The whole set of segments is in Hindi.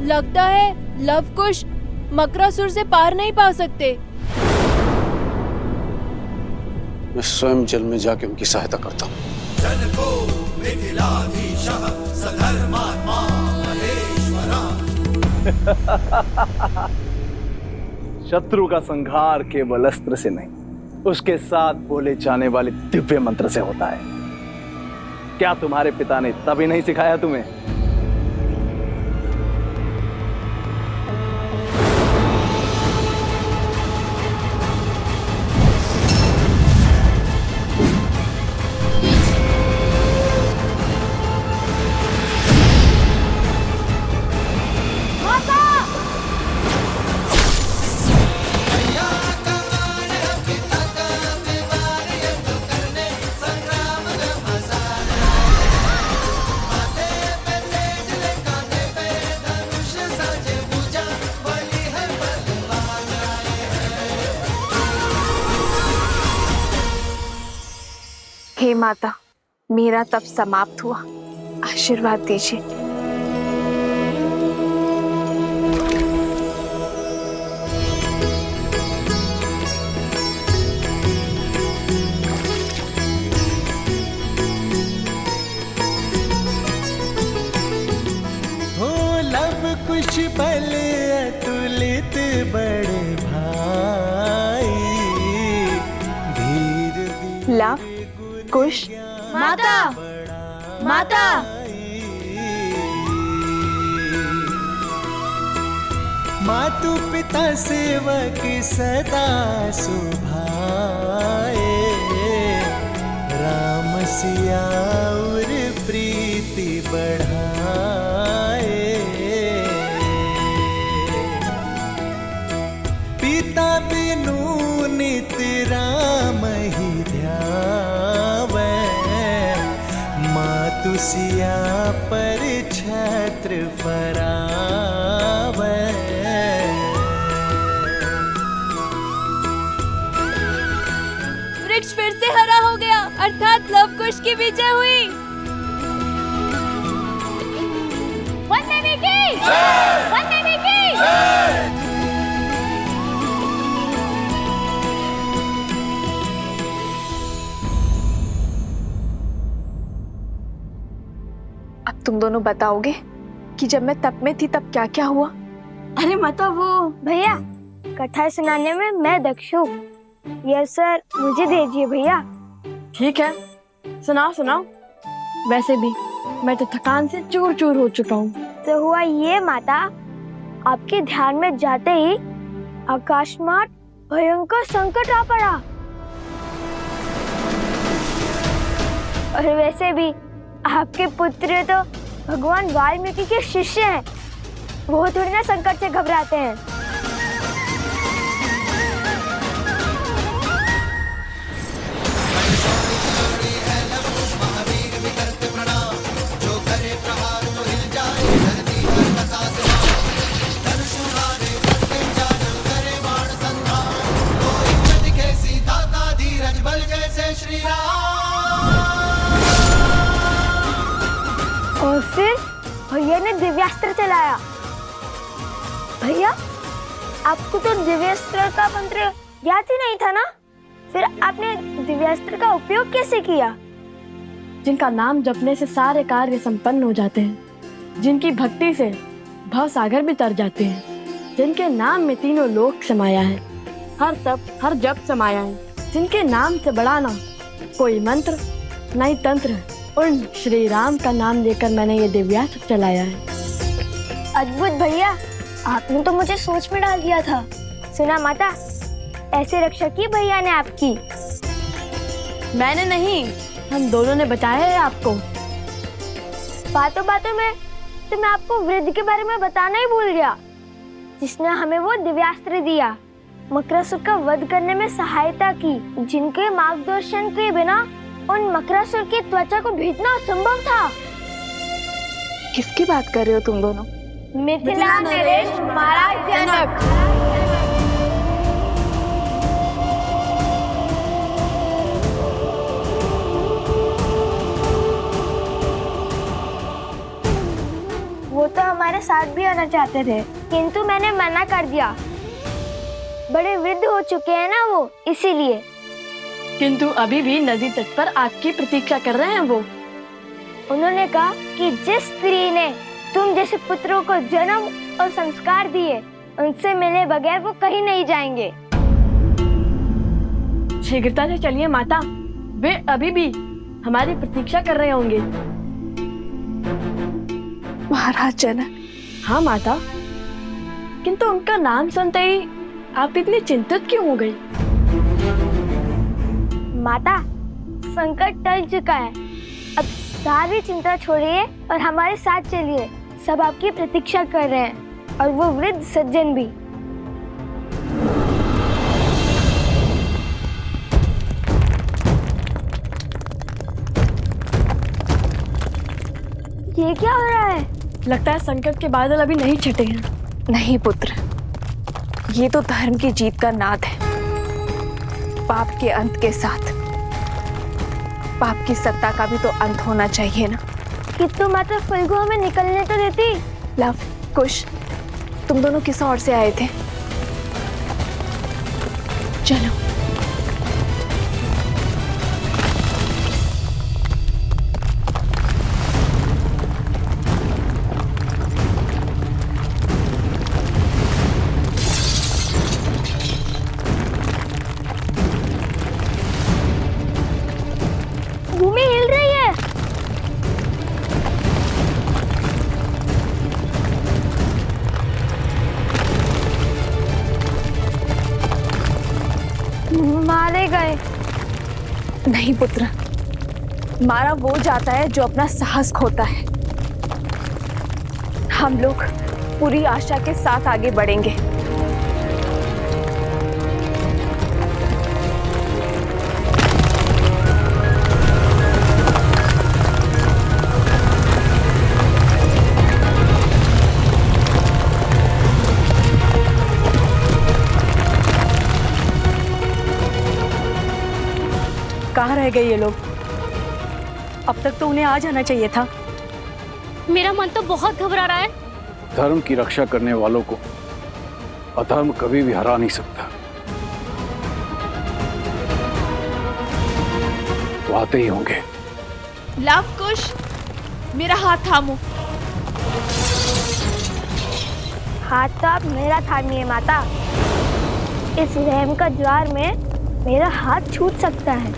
लगता है लव कुश मकरासुर से पार नहीं पा सकते। मैं स्वयं जल में जाके उनकी सहायता करता हूँ। शत्रु का संहार केवल अस्त्र से नहीं, उसके साथ बोले जाने वाले दिव्य मंत्र से होता है। क्या तुम्हारे पिता ने तभी नहीं सिखाया तुम्हें? हे माता, मेरा तप समाप्त हुआ, आशीर्वाद दीजिए। हो लव कुश बल अतुलित बड़े भाई, धीर लव कुश माता, माता, मातु पिता सेवक सदा सुभाए, राम सिया और प्रीति बढ़ाए। पिता बिनु नित राम ही ध्यावे, मातु सिया पर छत्र फरावे। वृक्ष फिर से हरा हो गया, अर्थात लव कुश की विजय हुई। वंदनी की जय! वंदनी की जय! अब तुम दोनों बताओगे कि जब मैं तप में थी तब क्या क्या हुआ? अरे मतलब वो भैया, कथा सुनाने में मैं दक्ष हूँ। यस सर, मुझे दीजिए भैया। ठीक है, सुनाओ सुनाओ। वैसे भी मैं तो थकान से चूर चूर हो चुका हूँ। तो हुआ ये माता, आपके ध्यान में जाते ही आकाशमात भयंकर संकट आ पड़ा। और वैसे भी आपके पुत्र तो भगवान वाल्मीकि के शिष्य हैं, वो थोड़ी ना संकट से घबराते हैं। और फिर भैया ने दिव्यास्त्र चलाया। भैया, आपको तो दिव्यास्त्र का मंत्र याद ही नहीं था ना? फिर आपने दिव्यास्त्र का उपयोग कैसे किया? जिनका नाम जपने से सारे कार्य संपन्न हो जाते हैं, जिनकी भक्ति से भव सागर भी तर जाते हैं, जिनके नाम में तीनों लोक समाया है, हर तप हर जप समाया है, जिनके नाम से बड़ा ना कोई मंत्र न ही तंत्र, उन श्री राम का नाम लेकर मैंने ये दिव्यास्त्र चलाया है। अद्भुत भैया, आपने तो मुझे सोच में डाल दिया था। सुना माता, ऐसे रक्षा की भैया ने आपकी। मैंने नहीं, हम दोनों ने बताया है आपको। बातों बातों में तो मैं आपको वृद्ध के बारे में बताना ही भूल गया, जिसने हमें वो दिव्यास्त्र दिया, मकरासुर का वध करने में सहायता की, जिनके मार्गदर्शन के बिना उन मकरासुर की त्वचा को भेदना असंभव था। किसकी बात कर रहे हो तुम दोनों? मिथिला नरेश महाराज जनक। वो तो हमारे साथ भी आना चाहते थे, किंतु मैंने मना कर दिया। बड़े वृद्ध हो चुके हैं ना वो, इसीलिए। किंतु अभी भी नदी तट पर आपकी प्रतीक्षा कर रहे हैं वो। उन्होंने कहा कि जिस स्त्री ने तुम जैसे पुत्रों को जन्म और संस्कार दिए, उनसे मिले बगैर वो कहीं नहीं जाएंगे। शीघ्रता से चलिए माता, वे अभी भी हमारी प्रतीक्षा कर रहे होंगे। महाराज जनक। हाँ माता, किंतु उनका नाम सुनते ही आप इतनी चिंतित क्यों हो गई? माता, संकट टल चुका है, अब सारी चिंता छोड़िए और हमारे साथ चलिए। सब आपकी प्रतीक्षा कर रहे हैं, और वो वृद्ध सज्जन भी। ये क्या हो रहा है? लगता है संकट के बादल अभी नहीं छटे हैं। नहीं पुत्र, ये तो धर्म की जीत का नाद है। पाप के अंत के साथ पाप की सत्ता का भी तो अंत होना चाहिए ना। किंतु माता फल्गु हमें निकलने तो देती। लव, कुश, तुम दोनों किस ओर से आए थे? चलो। भूमि हिल रही है। मारे गए। नहीं पुत्र, मारा वो जाता है जो अपना साहस खोता है। हम लोग पूरी आशा के साथ आगे बढ़ेंगे। कहाँ रह गए ये लोग? अब तक तो उन्हें आ जाना चाहिए था। मेरा मन तो बहुत घबरा रहा है। धर्म की रक्षा करने वालों को अधर्म कभी भी हरा नहीं सकता। वो आते ही होंगे। लव कुश, मेरा हाथ थामो। हाथ तो आप मेरा थामिए माता। इस रहम का ज्वार में मेरा हाथ छूट सकता है,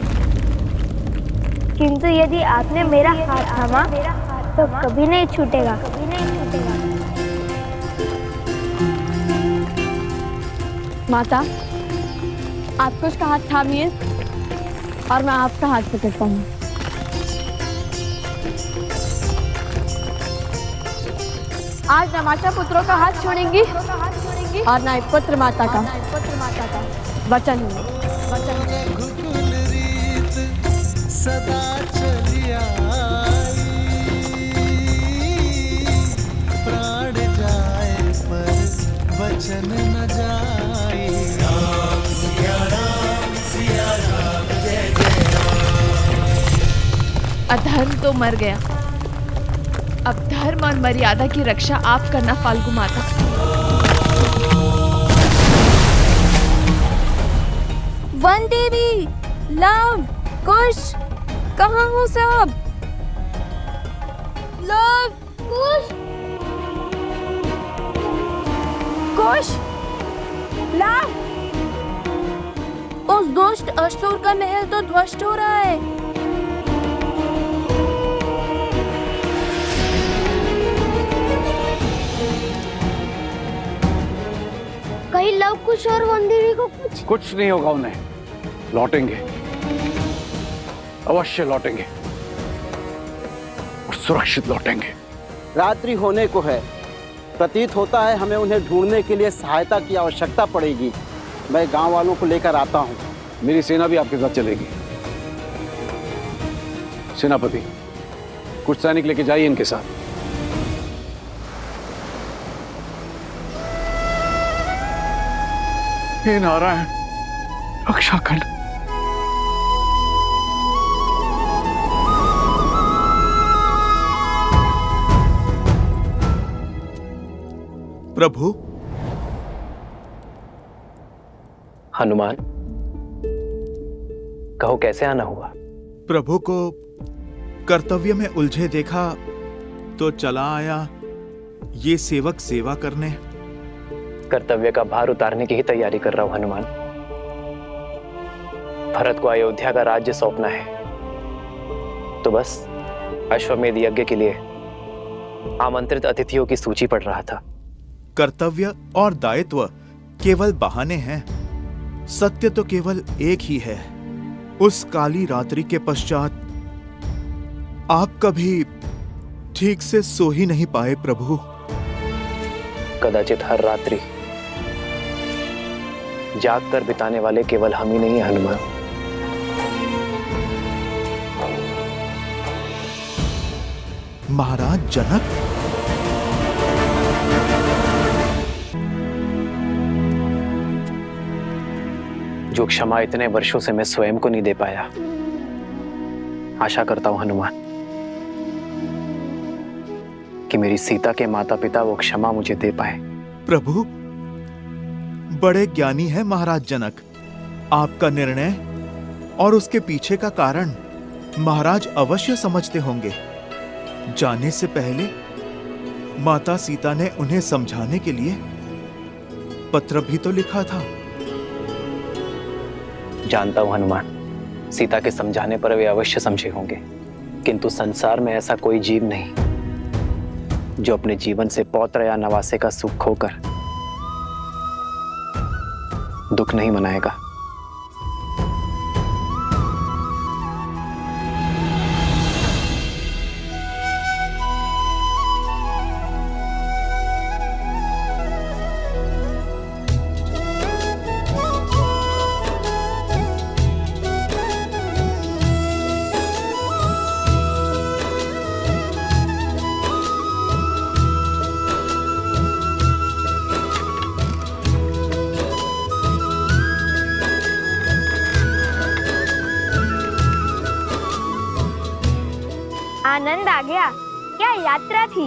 किंतु यदि आपने मेरा हाथ थामा तो कभी नहीं छूटेगा। माता, आप कुछ का हाथ थामिए और मैं आपका हाथ पकड़ता हूँ। आज न माता पुत्रों का हाथ छोड़ेंगी और न पुत्र माता का वचन है। रघुकुल रीत सदा चली आई, प्राण जाए पर वचन न जाए। राम सिया राम सिया राम, जय जय राम। अधर्म तो मर गया, अब धर्म और मर्यादा की रक्षा आप करना फाल्गु माता। वन देवी, लव, कुश, कहाँ हो सब? लव, कुश, कुश, लव। उस दुष्ट असुर का महल तो ध्वस्त हो रहा है। कहीं लव कुश और वंदेवी को कुछ नहीं होगा उन्हें। लौटेंगे, अवश्य लौटेंगे और सुरक्षित लौटेंगे। रात्रि होने को है, प्रतीत होता है हमें उन्हें ढूंढने के लिए सहायता की आवश्यकता पड़ेगी। मैं गांव वालों को लेकर आता हूं। मेरी सेना भी आपके साथ चलेगी। सेनापति, कुछ सैनिक लेके जाइए इनके साथ। हे नारायण, रक्षा कर। प्रभु। हनुमान, कहो कैसे आना हुआ? प्रभु को कर्तव्य में उलझे देखा तो चला आया ये सेवक सेवा करने। कर्तव्य का भार उतारने की ही तैयारी कर रहा हूं हनुमान। भरत को अयोध्या का राज्य सौंपना है, तो बस अश्वमेध यज्ञ के लिए आमंत्रित अतिथियों की सूची पढ़ रहा था। कर्तव्य और दायित्व केवल बहाने हैं, सत्य तो केवल एक ही है। उस काली रात्रि के पश्चात आप कभी ठीक से सो ही नहीं पाए प्रभु। कदाचित हर रात्रि जाग कर बिताने वाले केवल हम ही नहीं हैं हनुमान। महाराज जनक, जो क्षमा इतने वर्षों से मैं स्वयं को नहीं दे पाया, आशा करता हूं हनुमान कि मेरी सीता के माता पिता वो क्षमा मुझे दे पाए। प्रभु बड़े ज्ञानी है महाराज जनक। आपका निर्णय और उसके पीछे का कारण महाराज अवश्य समझते होंगे। जाने से पहले माता सीता ने उन्हें समझाने के लिए पत्र भी तो लिखा था। जानता हूं हनुमान, सीता के समझाने पर वे अवश्य समझे होंगे, किंतु संसार में ऐसा कोई जीव नहीं जो अपने जीवन से पौत्र या नवासे का सुख खोकर दुख नहीं मनाएगा। आनंद आ गया। क्या यात्रा थी।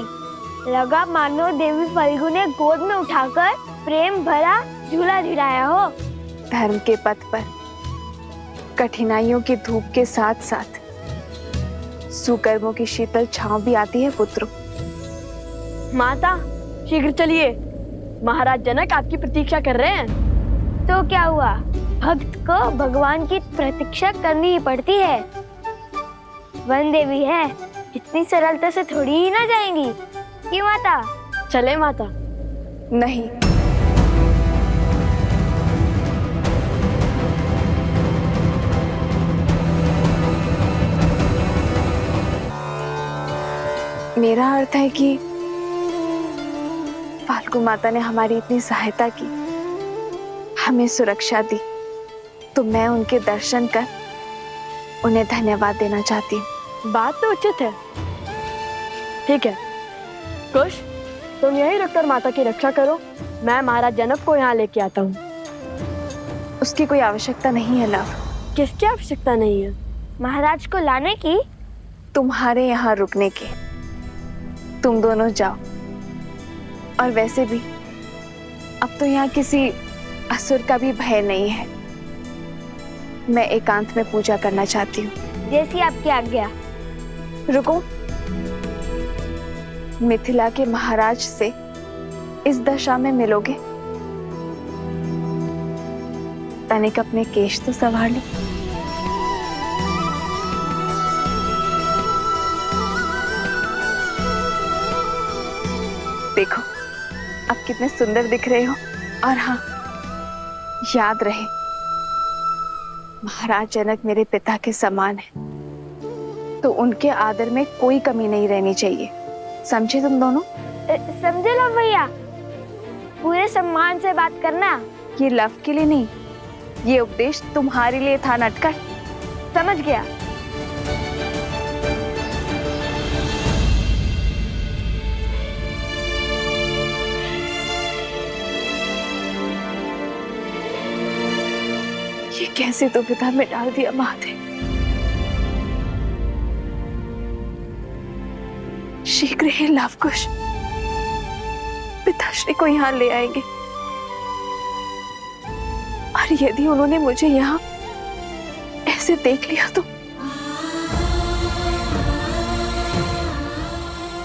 लगा मानो देवी फल्गु ने गोद में उठाकर प्रेम भरा झूला झुलाया हो। धर्म के पथ पर कठिनाइयों की धूप के साथ साथ सुकर्मों की शीतल छांव भी आती है पुत्रों। माता शीघ्र चलिए, महाराज जनक आपकी प्रतीक्षा कर रहे हैं। तो क्या हुआ, भक्त को भगवान की प्रतीक्षा करनी ही पड़ती है। वन देवी है, इतनी सरलता से थोड़ी ही ना जाएंगी कि माता। चले माता। नहीं, मेरा अर्थ है कि फाल्गु माता ने हमारी इतनी सहायता की, हमें सुरक्षा दी, तो मैं उनके दर्शन कर उन्हें धन्यवाद देना चाहती हूँ। बात तो उचित है। ठीक है कुश, तुम यही रुककर माता की रक्षा करो, मैं महाराज जनक को यहाँ लेके आता हूँ। उसकी कोई आवश्यकता नहीं है लव। किसकी आवश्यकता नहीं है? महाराज को लाने की? तुम्हारे यहाँ रुकने की। तुम दोनों जाओ। और वैसे भी अब तो यहाँ किसी असुर का भी भय नहीं है। मैं एकांत में पूजा करना चाहती हूँ। जैसी आपकी आज्ञा। रुको, मिथिला के महाराज से इस दशा में मिलोगे? तनिक अपने केश तो संभाल लो। देखो अब कितने सुंदर दिख रहे हो। और हाँ, याद रहे महाराज जनक मेरे पिता के समान है, तो उनके आदर में कोई कमी नहीं रहनी चाहिए। समझे तुम दोनों? समझे लो भैया, पूरे सम्मान से बात करना। ये लव के लिए नहीं, ये उपदेश तुम्हारे लिए था नटकर। समझ गया। ये कैसे दुविधा में डाल दिया माते। शीघ्र ही लवकुश पिताश्री को यहाँ ले आएंगे, और यदि उन्होंने मुझे यहाँ ऐसे देख लिया तो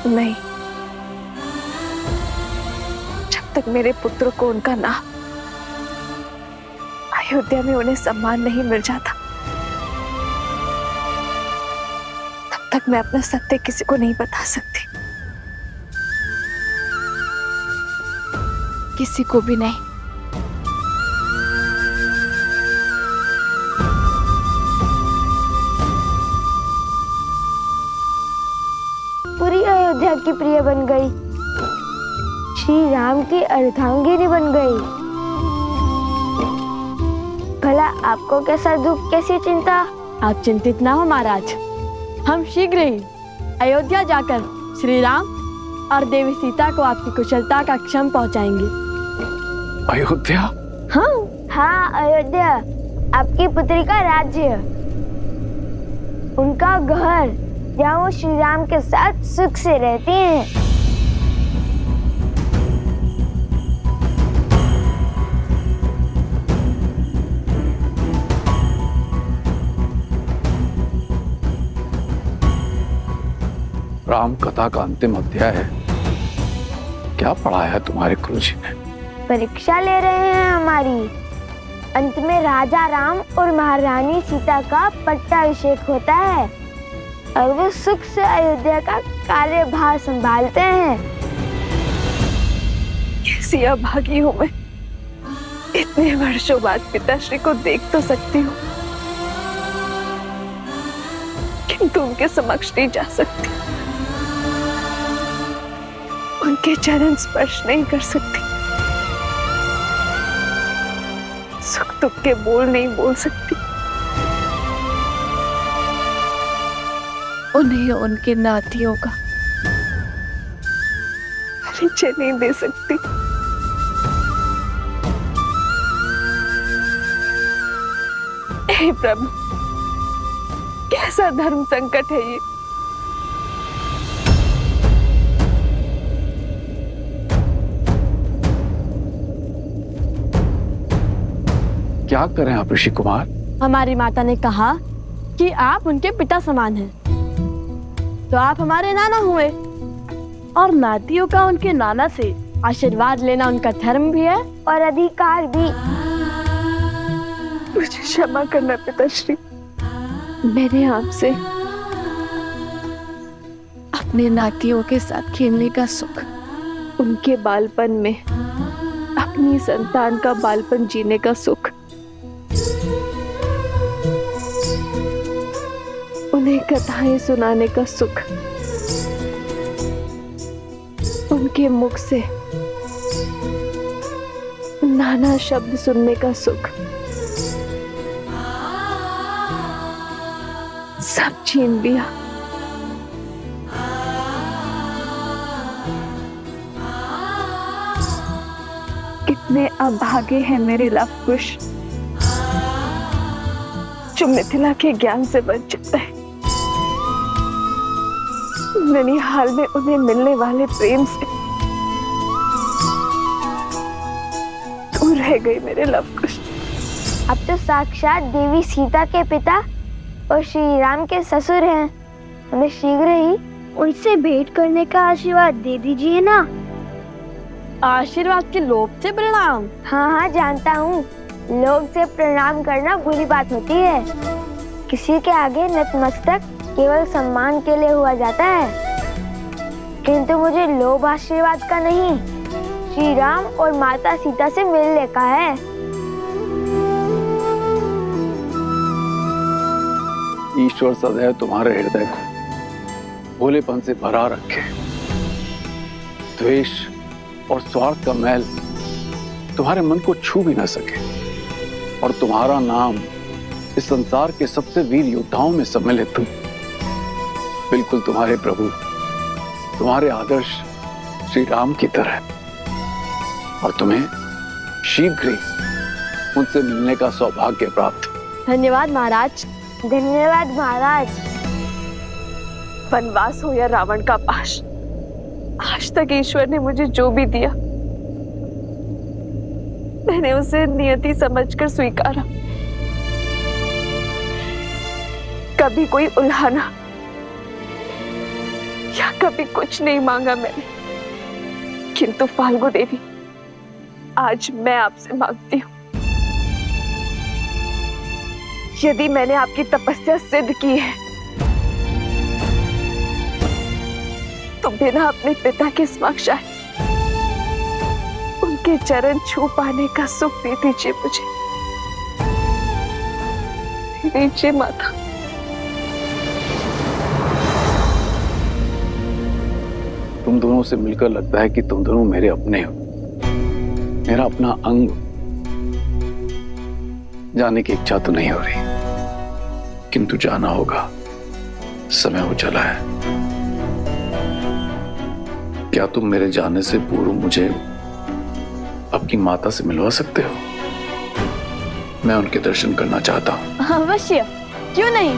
नहीं। जब तक मेरे पुत्र को उनका नाम अयोध्या में उन्हें सम्मान नहीं मिल जाता, तब तक मैं अपना सत्य किसी को नहीं बता सकती, किसी को भी नहीं। पूरी अयोध्या की प्रिय बन गई, श्री राम की अर्धांगिनी बन गई। भला आपको कैसा दुख, कैसी चिंता? आप चिंतित ना हो महाराज, हम शीघ्र ही अयोध्या जाकर श्री राम और देवी सीता को आपकी कुशलता का क्षण पहुंचाएंगे। अयोध्या? हाँ, अयोध्या, आपकी पुत्री का राज्य, उनका घर, जहाँ वो श्री राम के साथ सुख से रहती हैं। राम कथा का अंतिम अध्याय है। क्या पढ़ाया है तुम्हारे गुरुजी ने? परीक्षा ले रहे हैं हमारी। अंत में राजा राम और महारानी सीता का पट्टाभिषेक होता है और वो सुख से अयोध्या का कार्यभार संभालते हैं। कैसी अभागी हूँ मैं, इतने वर्षों बाद पिताश्री को देख तो सकती हूँ, किंतु उनके समक्ष नहीं जा सकती, उनके चरण स्पर्श नहीं कर सकती, सुख दुख के बोल नहीं बोल सकती, उन्हें उनके नातियों का परिचय नहीं दे सकती। हे प्रभु, कैसा धर्म संकट है ये। क्या करें आप ऋषि कुमार? हमारी माता ने कहा कि आप उनके पिता समान हैं, तो आप हमारे नाना हुए, और नातियों का उनके नाना से आशीर्वाद लेना उनका धर्म भी है और अधिकार भी। मुझे क्षमा करना पिताश्री, मैंने आपसे अपने नातियों के साथ खेलने का सुख, उनके बालपन में अपनी संतान का बालपन जीने का सुख, उन्हें कथाएं सुनाने का सुख, उनके मुख से नाना शब्द सुनने का सुख सब छीन लिया। कितने अभागे हैं मेरे लव कुश, जो मिथिला के ज्ञान से वंचित है। ननिहाल में उन्हें मिलने वाले प्रेम से दूर रह गई मेरे लव कुश। अब तो साक्षात देवी सीता के पिता और श्री राम के ससुर हैं। हमें शीघ्र ही उनसे भेंट करने का आशीर्वाद दे दीजिए ना। आशीर्वाद के लोभ से प्रणाम? हाँ, जानता हूँ, लोग से प्रणाम करना बुरी बात होती है। किसी के आगे नतमस्तक केवल सम्मान के लिए हुआ जाता है, किंतु मुझे लोभ आशीर्वाद का नहीं, श्री राम और माता सीता से मिलने का है। ईश्वर सदैव तुम्हारे हृदय को भोलेपन से भरा रखे। द्वेष और स्वार्थ का मैल तुम्हारे मन को छू भी न सके, और तुम्हारा नाम इस संसार के सबसे वीर योद्धाओं में सम्मिलित हो। बिल्कुल तुम्हारे प्रभु, तुम्हारे आदर्श श्री राम की तरह, और तुम्हें शीघ्र ही उनसे मिलने का सौभाग्य प्राप्त। धन्यवाद महाराज। धन्यवाद महाराज। वनवास हो या रावण का पाश, आज तक ईश्वर ने मुझे जो भी दिया मैंने उसे नियति समझकर स्वीकारा। कभी कोई उल्हाना या कभी कुछ नहीं मांगा मैंने, किंतु फाल्गु देवी, आज मैं आपसे मांगती हूँ, यदि मैंने आपकी तपस्या सिद्ध की है तो बिना अपने पिता के समक्ष आए उनके चरण छू पाने का सुख दे दीजिए मुझे। दे दीजिए माता। तुम दोनों से मिलकर लगता है कि तुम दोनों मेरे अपने हो, मेरा अपना अंग। जाने की इच्छा तो नहीं हो रही, किंतु जाना होगा, समय हो चला है। क्या तुम मेरे जाने से पूर्व मुझे अपनी माता से मिलवा सकते हो? मैं उनके दर्शन करना चाहता हूँ। अवश्य, क्यों नहीं।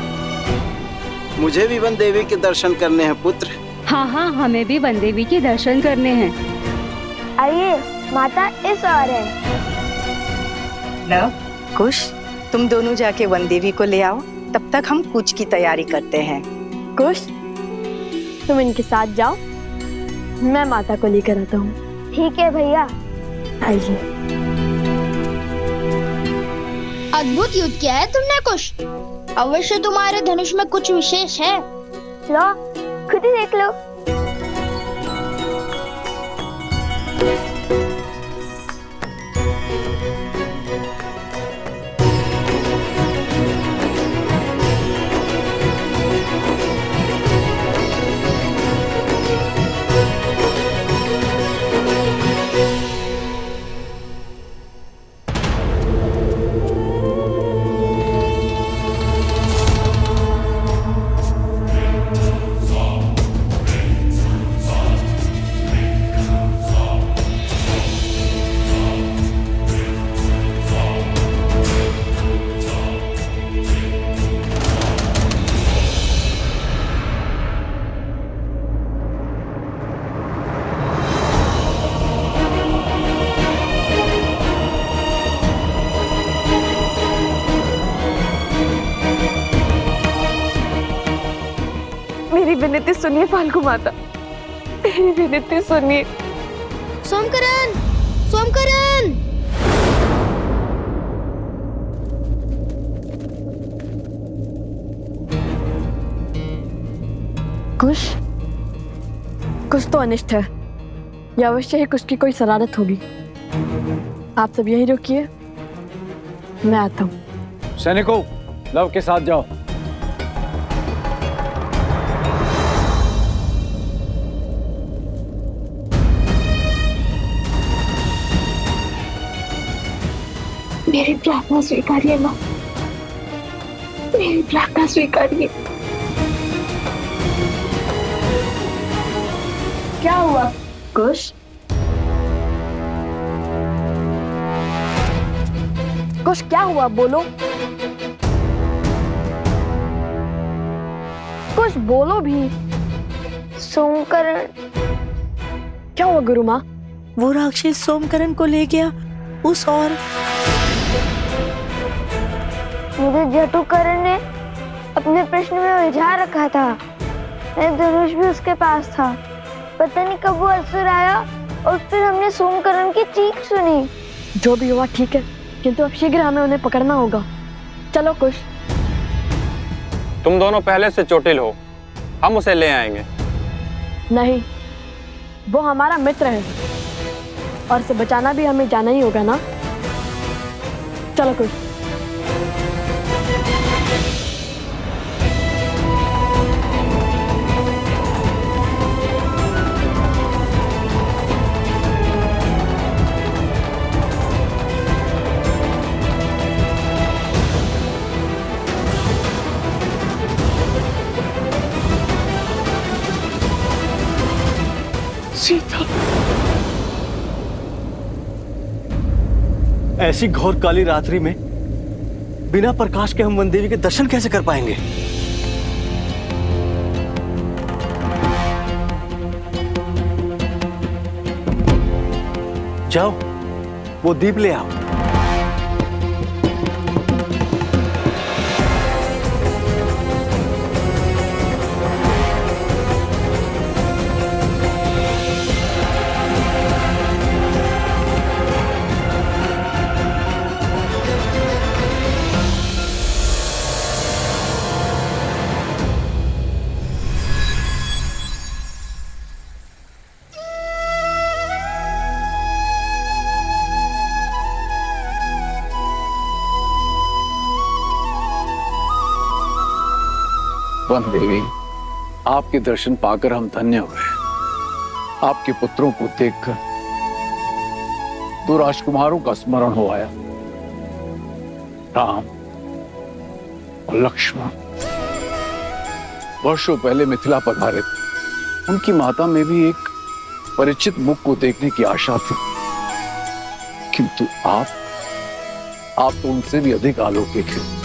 मुझे भी वन देवी के दर्शन करने हैं पुत्र। हाँ हाँ, हमें भी वन देवी के दर्शन करने हैं। आइए, माता इस ओर है। लव, कुश, तुम दोनों जाके वन देवी को ले आओ, तब तक हम कूच की तैयारी करते हैं। कुश, तुम इनके साथ जाओ, मैं माता को लेकर आता हूँ। ठीक है भैया। आइए। अद्भुत युद्ध किया है तुमने कुश। अवश्य तुम्हारे धनुष में कुछ विशेष है। लो, खुद ही देख लो। मेरी विनती सुनिए फाल्गु माता, मेरी विनती सुनिए। सोमकरण, सोमकरण। कुश, कुछ तो अनिष्ट है। या अवश्य ही कुछ की कोई शरारत होगी। आप सब यहीं रुकिए, मैं आता हूँ। सैनिकों, लव के साथ जाओ। मेरी प्रार्थना स्वीकारिए माँ, मेरी प्रार्थना स्वीकारिए। क्या हुआ कुश? कुश, क्या हुआ, बोलो। कुश, बोलो भी। सोमकरण। क्या हुआ गुरु माँ? वो राक्षस सोमकरण को ले गया उस और मुझे जटुकरण ने अपने प्रश्न में उलझा रखा था। मेरा धनुष भी उसके पास था। पता नहीं कब वो असुर आया और फिर हमने सोमकरण की चीख सुनी। जो भी हुआ ठीक है, किंतु अब शीघ्र हमें उन्हें पकड़ना होगा। चलो कुश। तुम दोनों पहले से चोटिल हो, हम उसे ले आएंगे। नहीं, वो हमारा मित्र है और उसे बचाना भी हमें जाना ही होगा ना। चलो कुश। सीता, ऐसी घोर काली रात्रि में बिना प्रकाश के हम वन देवी के दर्शन कैसे कर पाएंगे? जाओ, वो दीप ले आओ। वन देवी, आपके दर्शन पाकर हम धन्य हुए। आपके पुत्रों को देखकर दो राजकुमारों का स्मरण हो आया, राम और लक्ष्मण। वर्षों पहले मिथिला पधारे थे। उनकी माता में भी एक परिचित मुख को देखने की आशा थी, किंतु आप तो उनसे भी अधिक अलौकिक हैं।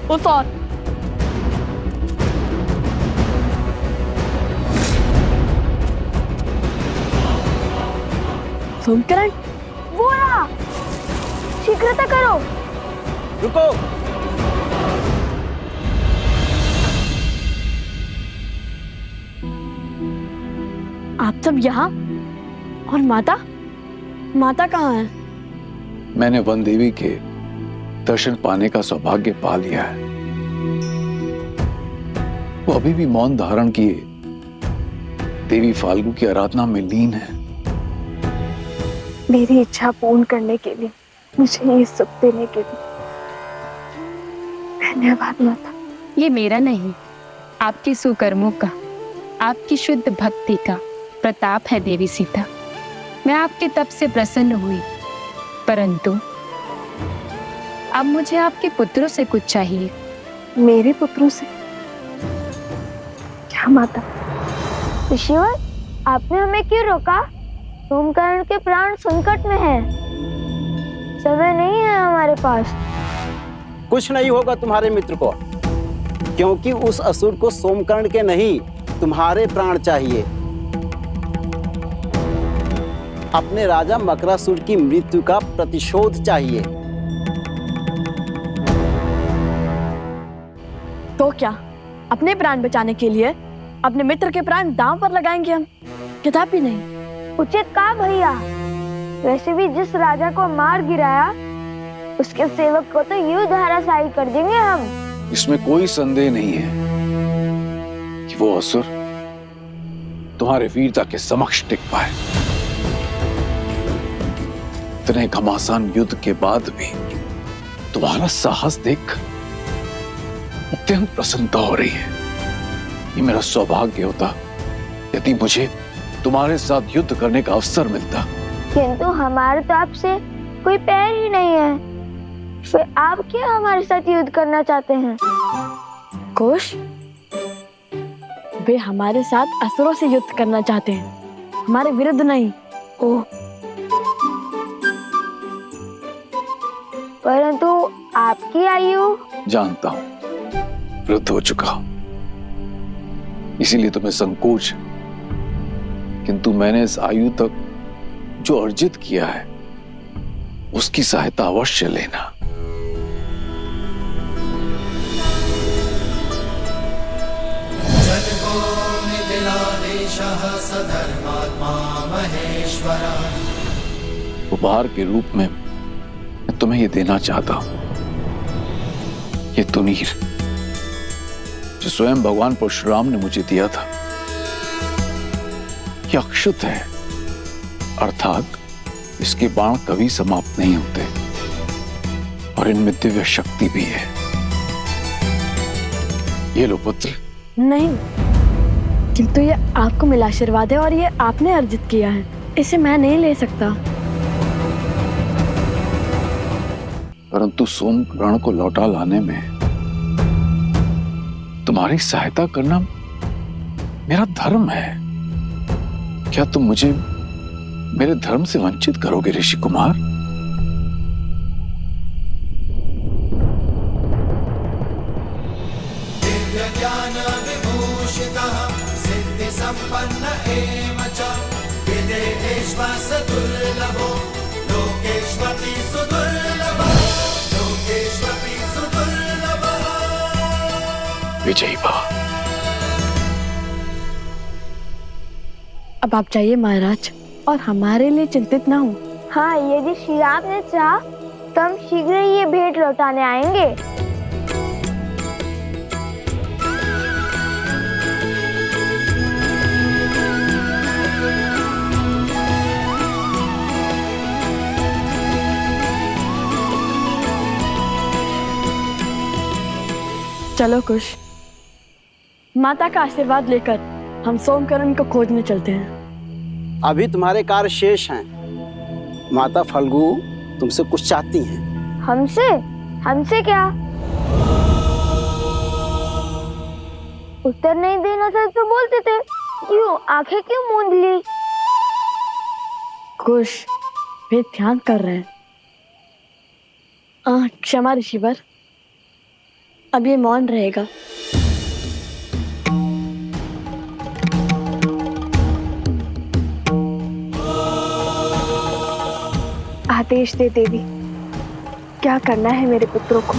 उस और सोमकरण, वो रहा, शीघ्रता करो। रुको। आप सब यहाँ, और माता माता कहाँ है? मैंने वन देवी के दर्शन पाने का सौभाग्य पा लिया है। वो अभी भी मौन धारण किए देवी फाल्गु की आराधना में लीन है। मेरी इच्छा पूर्ण करने के लिए, मुझे ये सुख देने के लिए धन्यवाद माता। ये मेरा नहीं, आपके सुकर्मों का, आपकी शुद्ध भक्ति का प्रताप है देवी सीता। मैं आपके तप से प्रसन्न हुई, परंतु अब मुझे आपके पुत्रों से कुछ चाहिए। मेरे पुत्रों से? क्या माता? ऋषिवर, आपने हमें क्यों रोका? सोमकर्ण के प्राण संकट में हैं। समय नहीं है हमारे पास। कुछ नहीं होगा तुम्हारे मित्र को, क्योंकि उस असुर को सोमकर्ण के नहीं, तुम्हारे प्राण चाहिए। अपने राजा मकरासुर की मृत्यु का प्रतिशोध चाहिए। तो क्या अपने प्राण बचाने के लिए अपने मित्र के प्राण दांव पर लगाएंगे हम? कदापि नहीं। उचित कहा भैया। वैसे भी जिस राजा को मार गिराया, उसके सेवक को तो यूं धराशायी कर देंगे हम। इसमें कोई संदेह नहीं है कि वो असुर तुम्हारे वीरता के समक्ष टिक पाए। इतने घमासान युद्ध के बाद भी तुम्हारा साहस देख अत्यंत प्रसन्नता हो रही है। ये मेरा सौभाग्य होता यदि मुझे तुम्हारे साथ युद्ध करने का अवसर मिलता। किंतु हमारे तो आपसे कोई पैर ही नहीं है, फिर आप क्यों हमारे साथ युद्ध करना चाहते हैं? कुश, वे हमारे साथ असुरों से युद्ध करना चाहते हैं, हमारे विरुद्ध नहीं। ओह, परंतु आपकी आयु? जानता हूं, वृद्ध हो चुका हूं, इसीलिए तुम्हें संकोच, किंतु मैंने इस आयु तक जो अर्जित किया है उसकी सहायता अवश्य लेना। उपहार के रूप में मैं तुम्हें ये देना चाहता हूं, ये तुनीर जो स्वयं भगवान परशुराम ने मुझे दिया था। ये अक्षुत है, अर्थात इसके बाण कभी समाप्त नहीं होते और इनमें दिव्य शक्ति भी है। ये लो पुत्र। नहीं, किंतु ये आपको मिला आशीर्वाद है और ये आपने अर्जित किया है, इसे मैं नहीं ले सकता। परंतु सोम ग्रहण को लौटा लाने में तुम्हारी सहायता करना मेरा धर्म है। क्या तुम मुझे मेरे धर्म से वंचित करोगे ऋषि कुमार? दिव्य ज्ञान विभूषितः सिद्धि संपन्न एव च विदेहेश्वास दुर्लभो लोकेश्वपि सुदुर्लभः लोकेश्वपि सुदुर्लभः। विजयी भव। अब आप जाइए महाराज और हमारे लिए चिंतित ना हो। हाँ, यदि श्री राम ने चाहा तो हम शीघ्र ही ये भेंट लौटाने आएंगे। चलो कुश, माता का आशीर्वाद लेकर हम सोमकरण को खोजने चलते हैं। अभी तुम्हारे कार्य शेष हैं। माता फल्गु तुमसे कुछ चाहती हैं। हमसे? हमसे क्या? उत्तर नहीं देना था तो बोलते थे, क्यों आंखें क्यों मूंद ली? कुश, वे ध्यान कर रहे हैं। क्षमा ऋषिवर, अब ये मौन रहेगा। आदेश दे देवी, क्या करना है मेरे पुत्रों को?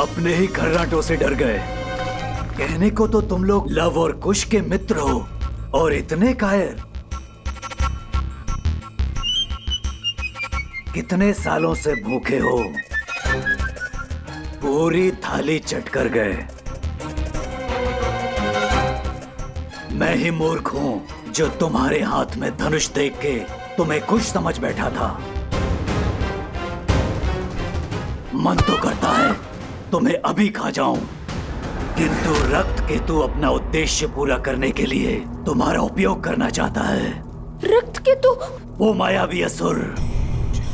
अपने ही खर्राटों से डर गए। कहने को तो तुम लोग लव और कुश के मित्र हो और इतने कायर। कितने सालों से भूखे हो, पूरी थाली चट कर गए। मैं ही मूर्ख हूं जो तुम्हारे हाथ में धनुष देख के तुम्हें खुश समझ बैठा था। मन तो करता है तुम्हें अभी खा जाऊं, किंतु रक्त केतु अपना उद्देश्य पूरा करने के लिए तुम्हारा उपयोग करना चाहता है। रक्त केतु? वो मायावी असुर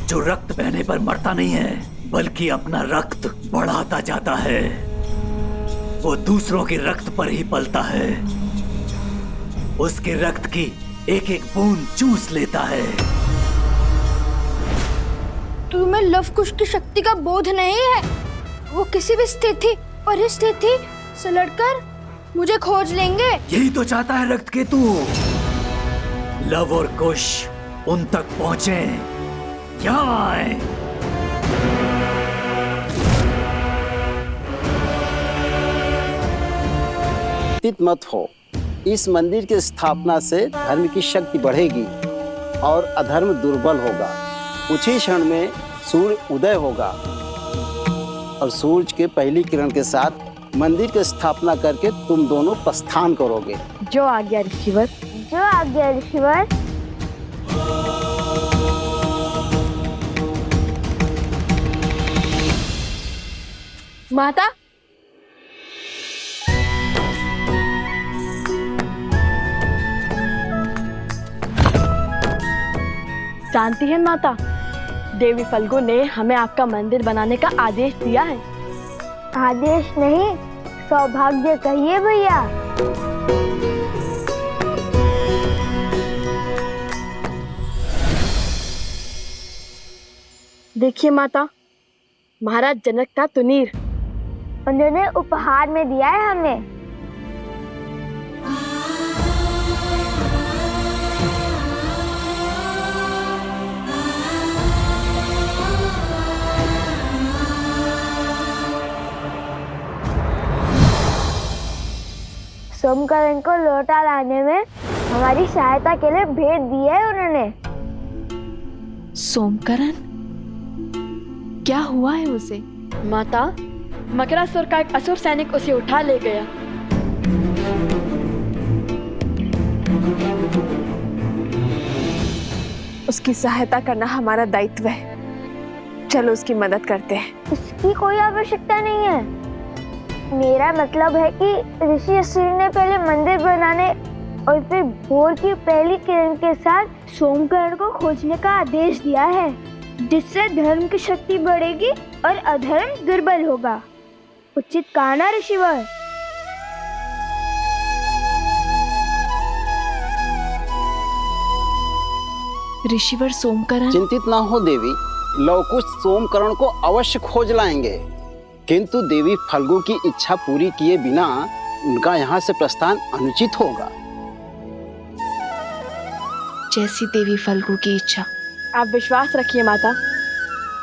जो रक्त बहने पर मरता नहीं है, बल्कि अपना रक्त बढ़ाता जाता है। वो दूसरों के रक्त पर ही पलता है, उसके रक्त की एक एक बूंद चूस लेता है। तुम्हें लव कुश की शक्ति का बोध नहीं है? वो किसी भी स्थिति परिस्थिति से लड़कर मुझे खोज लेंगे। यही तो चाहता है रक्त केतु। लव और कुश उन तक पहुंचे, यहाँ आए। चिंतित मत हो, इस मंदिर की स्थापना से धर्म की शक्ति बढ़ेगी और अधर्म दुर्बल होगा। कुछ ही क्षण में सूर्य उदय होगा और सूरज के पहली किरण के साथ मंदिर की स्थापना करके तुम दोनों प्रस्थान करोगे। जो आज्ञा ऋषिवर। जो आज्ञा ऋषिवर। माता, जानती है माता, देवी फल्गु ने हमें आपका मंदिर बनाने का आदेश दिया है। आदेश नहीं, सौभाग्य कहिए भैया। देखिए माता, महाराज जनक का तुनीर उन्होंने उपहार में दिया है हमें। सोमकरण को लौटा लाने में हमारी सहायता के लिए भेज दिया है उन्होंने। सोमकरण, क्या हुआ है उसे? माता, मकरासुर का एक असुर सैनिक उसे उठा ले गया। उसकी सहायता करना हमारा दायित्व है। चलो उसकी मदद करते हैं। उसकी कोई आवश्यकता नहीं है। मेरा मतलब है कि ऋषि असुर ने पहले मंदिर बनाने और फिर भोर की पहली किरण के साथ सोमकरण को खोजने का आदेश दिया है, जिससे धर्म की शक्ति बढ़ेगी और अधर्म दुर्बल होगा। उचित कहा ना ऋषिवर? ऋषिवर सोमकरण। चिंतित ना हो देवी, लवकुश सोमकरण को अवश्य खोज लाएंगे, किंतु देवी फल्गु की इच्छा पूरी किए बिना उनका यहाँ से प्रस्थान अनुचित होगा। जैसी देवी फल्गु की इच्छा। आप विश्वास रखिए माता,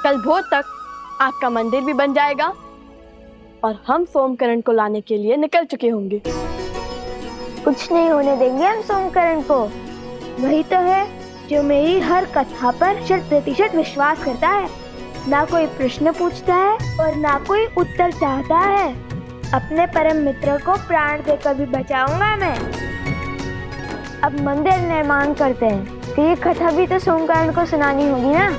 कल भोर तक आपका मंदिर भी बन जाएगा और हम सोमकरण को लाने के लिए निकल चुके होंगे। कुछ नहीं होने देंगे हम सोमकरण को। वही तो है जो मेरी हर कथा पर 100% विश्वास करता है। ना कोई प्रश्न पूछता है और ना कोई उत्तर चाहता है। अपने परम मित्र को प्राण देकर भी बचाऊंगा मैं। अब मंदिर निर्माण करते हैं, तो ये कथा भी तो सोमकरण को सुनानी होगी ना।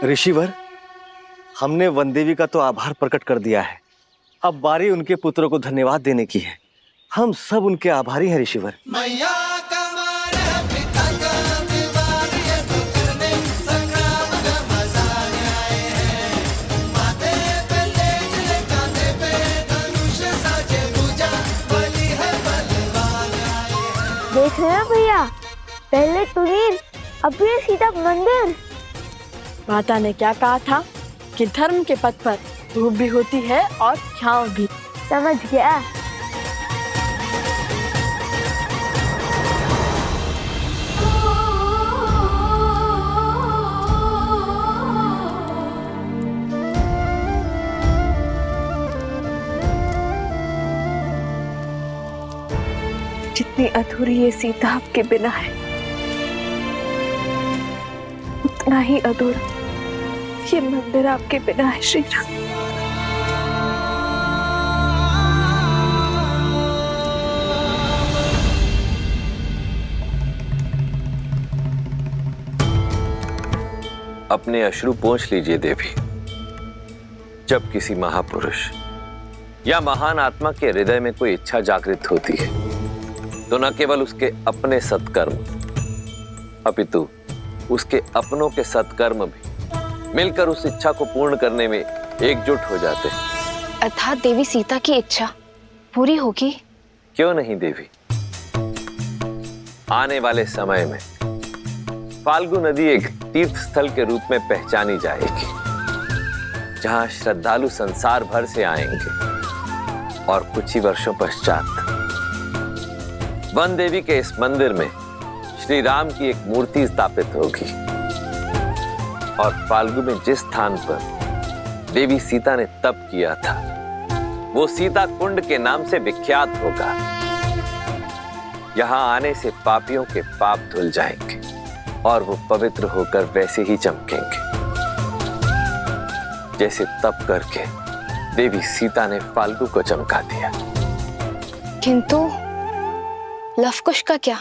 ऋषिवर, हमने वनदेवी का तो आभार प्रकट कर दिया है। अब बारी उनके पुत्रों को धन्यवाद देने की है। हम सब उनके आभारी हैं ऋषिवर। मैया का मान है, पिता का विवाद, ये तो करने संग्राम का मजा आए हैं। माथे पे तेज ले, कांधे पे धनुष साजे पूजा, बलि है बलवान आए हैं। देख रहे हो भैया, पहले तुनीर, अब ये सीधा मंदिर। माता ने क्या कहा था कि धर्म के पथ पर धूप भी होती है और छांव भी। समझ गया। जितनी अधूरी ये सीता आपके बिना है, उतना ही अधूरा ये मंदिर आपके बिना है श्री राम। अपने अश्रु पोंछ लीजिए देवी। जब किसी महापुरुष या महान आत्मा के हृदय में कोई इच्छा जागृत होती है, तो न केवल उसके अपने सत्कर्म अपितु उसके अपनों के सत्कर्म भी मिलकर उस इच्छा को पूर्ण करने में एकजुट हो जाते हैं। अर्थात देवी सीता की इच्छा पूरी होगी? क्यों नहीं देवी। आने वाले समय में फाल्गु नदी एक तीर्थ स्थल के रूप में पहचानी जाएगी, जहां श्रद्धालु संसार भर से आएंगे और कुछ ही वर्षों पश्चात वन देवी के इस मंदिर में श्री राम की एक मूर्ति स्थापित होगी और फाल्गु में जिस स्थान पर देवी सीता ने तप किया था वो सीता कुंड के नाम से विख्यात होगा। यहां आने से पापियों के पाप धुल जाएंगे और वो पवित्र होकर वैसे ही चमकेंगे जैसे तप करके देवी सीता ने फाल्गु को चमका दिया। किंतु लवकुश का क्या?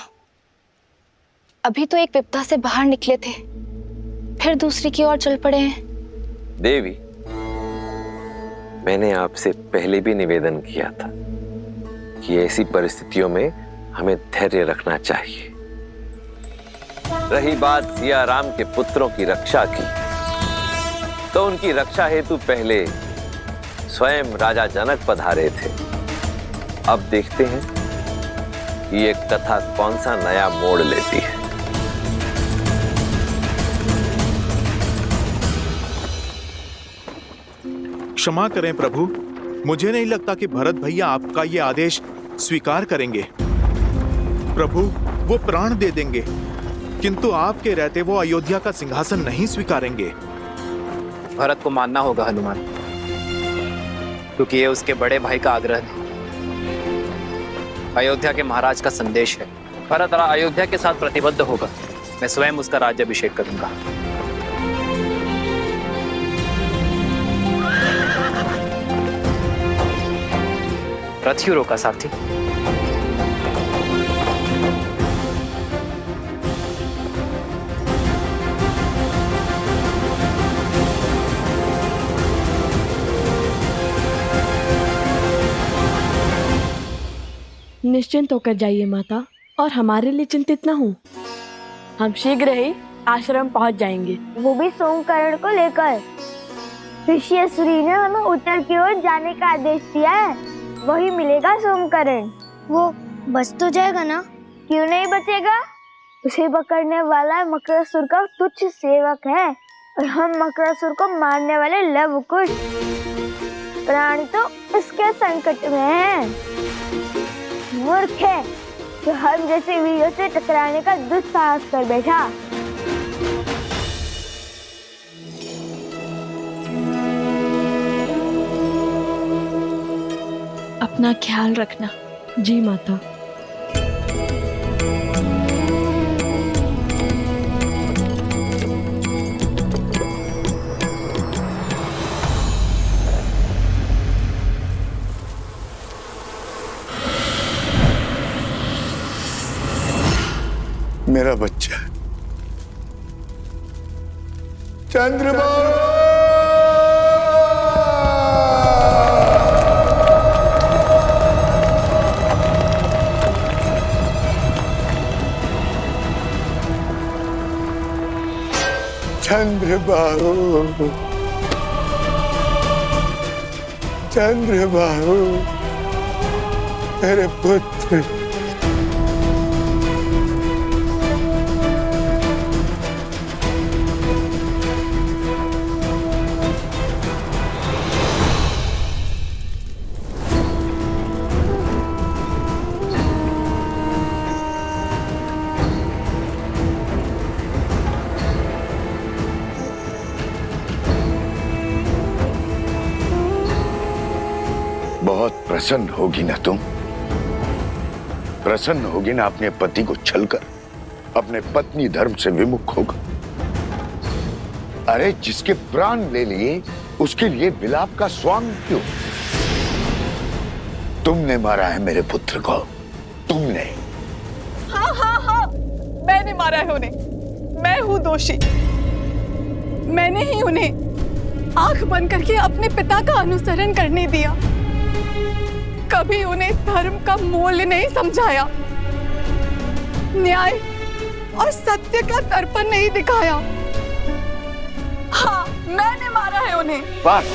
अभी तो एक विपदा से बाहर निकले थे, फिर दूसरी की ओर चल पड़े हैं। देवी, मैंने आपसे पहले भी निवेदन किया था कि ऐसी परिस्थितियों में हमें धैर्य रखना चाहिए। रही बात सिया राम के पुत्रों की रक्षा की, तो उनकी रक्षा हेतु पहले स्वयं राजा जनक पधारे थे। अब देखते हैं कि ये कथा कौन सा नया मोड़ लेती है। क्षमा करें प्रभु, मुझे नहीं लगता कि भरत भैया आपका ये आदेश स्वीकार करेंगे। प्रभु, वो प्राण दे देंगे, किंतु आपके रहते वो अयोध्या का सिंहासन नहीं स्वीकारेंगे। भरत को मानना होगा हनुमान, क्योंकि ये उसके बड़े भाई का आग्रह है। अयोध्या के महाराज का संदेश है। भरत अयोध्या के साथ प्रतिबद्ध होगा। मैं स्वयं उसका राज्याभिषेक करूंगा। रथ क्यों रोका सारथी? निश्चिंत होकर जाइए माता, और हमारे लिए चिंतित न हो। हम शीघ्र ही आश्रम पहुंच जाएंगे। वो भी सोमकर्ण को लेकर। ऋषि असुरी ने हमें उत्तर की ओर जाने का आदेश दिया है, वही मिलेगा सोमकर्ण। वो बच तो जाएगा ना? क्यों नहीं बचेगा? उसे पकड़ने वाला मकरासुर का तुच्छ सेवक है, और हम मकरासुर को मारने वाले लवकुश प्राणी तो इसके संकट में हैं। मूर्ख है जो हम जैसे वीरों से टकराने का दुस्साहस कर बैठा। अपना ख्याल रखना। जी माता। मेरा बच्चा चंद्रबाबू, चंद्रबाबू, चंद्रबाबू, मेरे पुत्र। बहुत प्रसन्न होगी ना तुम? प्रसन्न होगी ना अपने पति को छलकर अपने पत्नी धर्म से विमुख होगा? अरे जिसके प्राण ले लिए उसके लिए विलाप का स्वांग क्यों? तुमने मारा है मेरे पुत्र को, तुमने। हाँ हाँ हाँ, मैंने मारा है उन्हें। मैं हूं दोषी। मैंने ही उन्हें आंख बंद करके अपने पिता का अनुसरण करने दिया। कभी उन्हें धर्म का मूल्य नहीं समझाया, न्याय और सत्य का दर्पण नहीं दिखाया। हाँ, मैंने मारा है उन्हें। बस,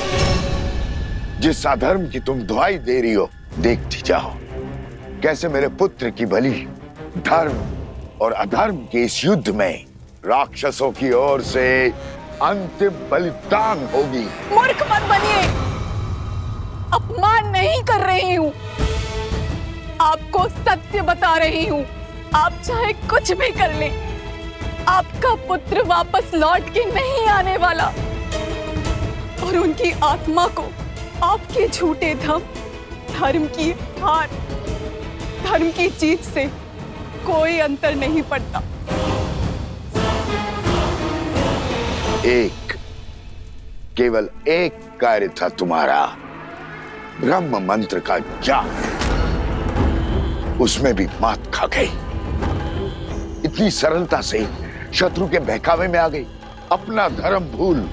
जिस अधर्म की तुम दुहाई दे रही हो, देखती जाओ कैसे मेरे पुत्र की बलि धर्म और अधर्म के इस युद्ध में राक्षसों की ओर से अंतिम बलिदान होगी। मूर्ख मत बनिए, अपमान नहीं कर रही हूँ, आपको सत्य बता रही हूँ। आप चाहे कुछ भी कर लें, आपका पुत्र वापस लौट के नहीं आने वाला। और उनकी आत्मा को आपके झूठे धर्म की हार, धर्म की जीत से कोई अंतर नहीं पड़ता। केवल एक कार्य था तुम्हारा, ब्रह्म मंत्र का जाप, उसमें भी मात खा गई। इतनी सरलता से शत्रु के बहकावे में आ गई, अपना धर्म भूल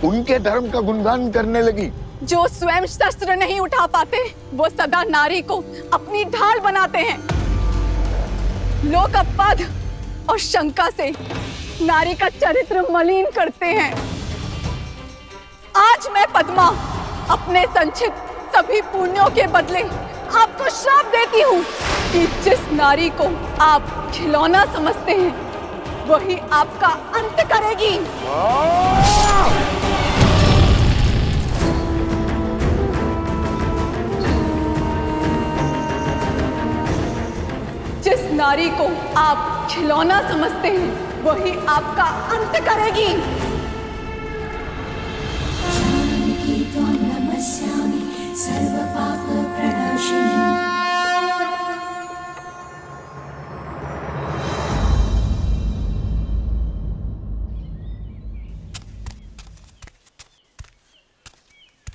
उनके धर्म का गुणगान करने लगी। जो स्वयं शस्त्र नहीं उठा पाते वो सदा नारी को अपनी ढाल बनाते हैं। लोग अपवाद और शंका से नारी का चरित्र मलिन करते हैं। आज मैं पद्मा अपने संचित सभी पुण्यों के बदले आपको श्राप देती हूँ कि जिस नारी को आप खिलौना समझते हैं वही आपका अंत करेगी। जिस नारी को आप खिलौना समझते हैं वही आपका अंत करेगी।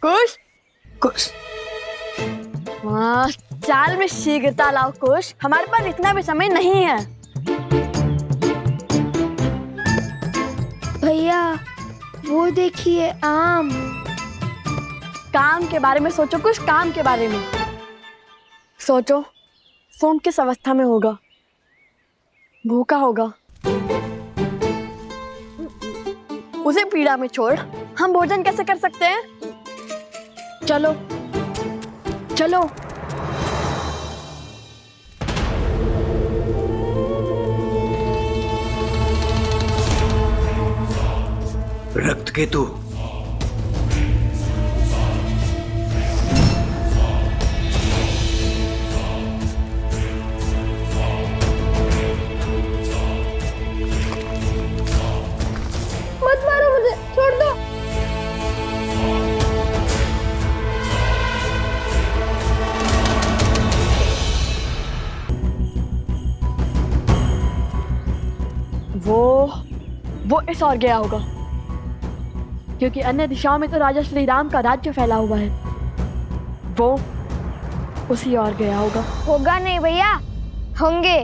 कुश कुश, हाँ, चाल में शीघ्रता लाओ कुश, हमारे पास इतना भी समय नहीं है। भैया वो देखिए आम। काम के बारे में सोचो कुछ, काम के बारे में सोचो। सोम किस अवस्था में होगा? भूखा होगा। उसे पीड़ा में छोड़ हम भोजन कैसे कर सकते हैं? चलो चलो। रक्त केतु, मत मारो मुझे, छोड़ दो। वो इस ओर गया होगा, क्योंकि अन्य दिशाओं में तो राजा श्री राम का राज्य फैला हुआ है। वो उसी ओर गया होगा। होगा नहीं भैया, होंगे।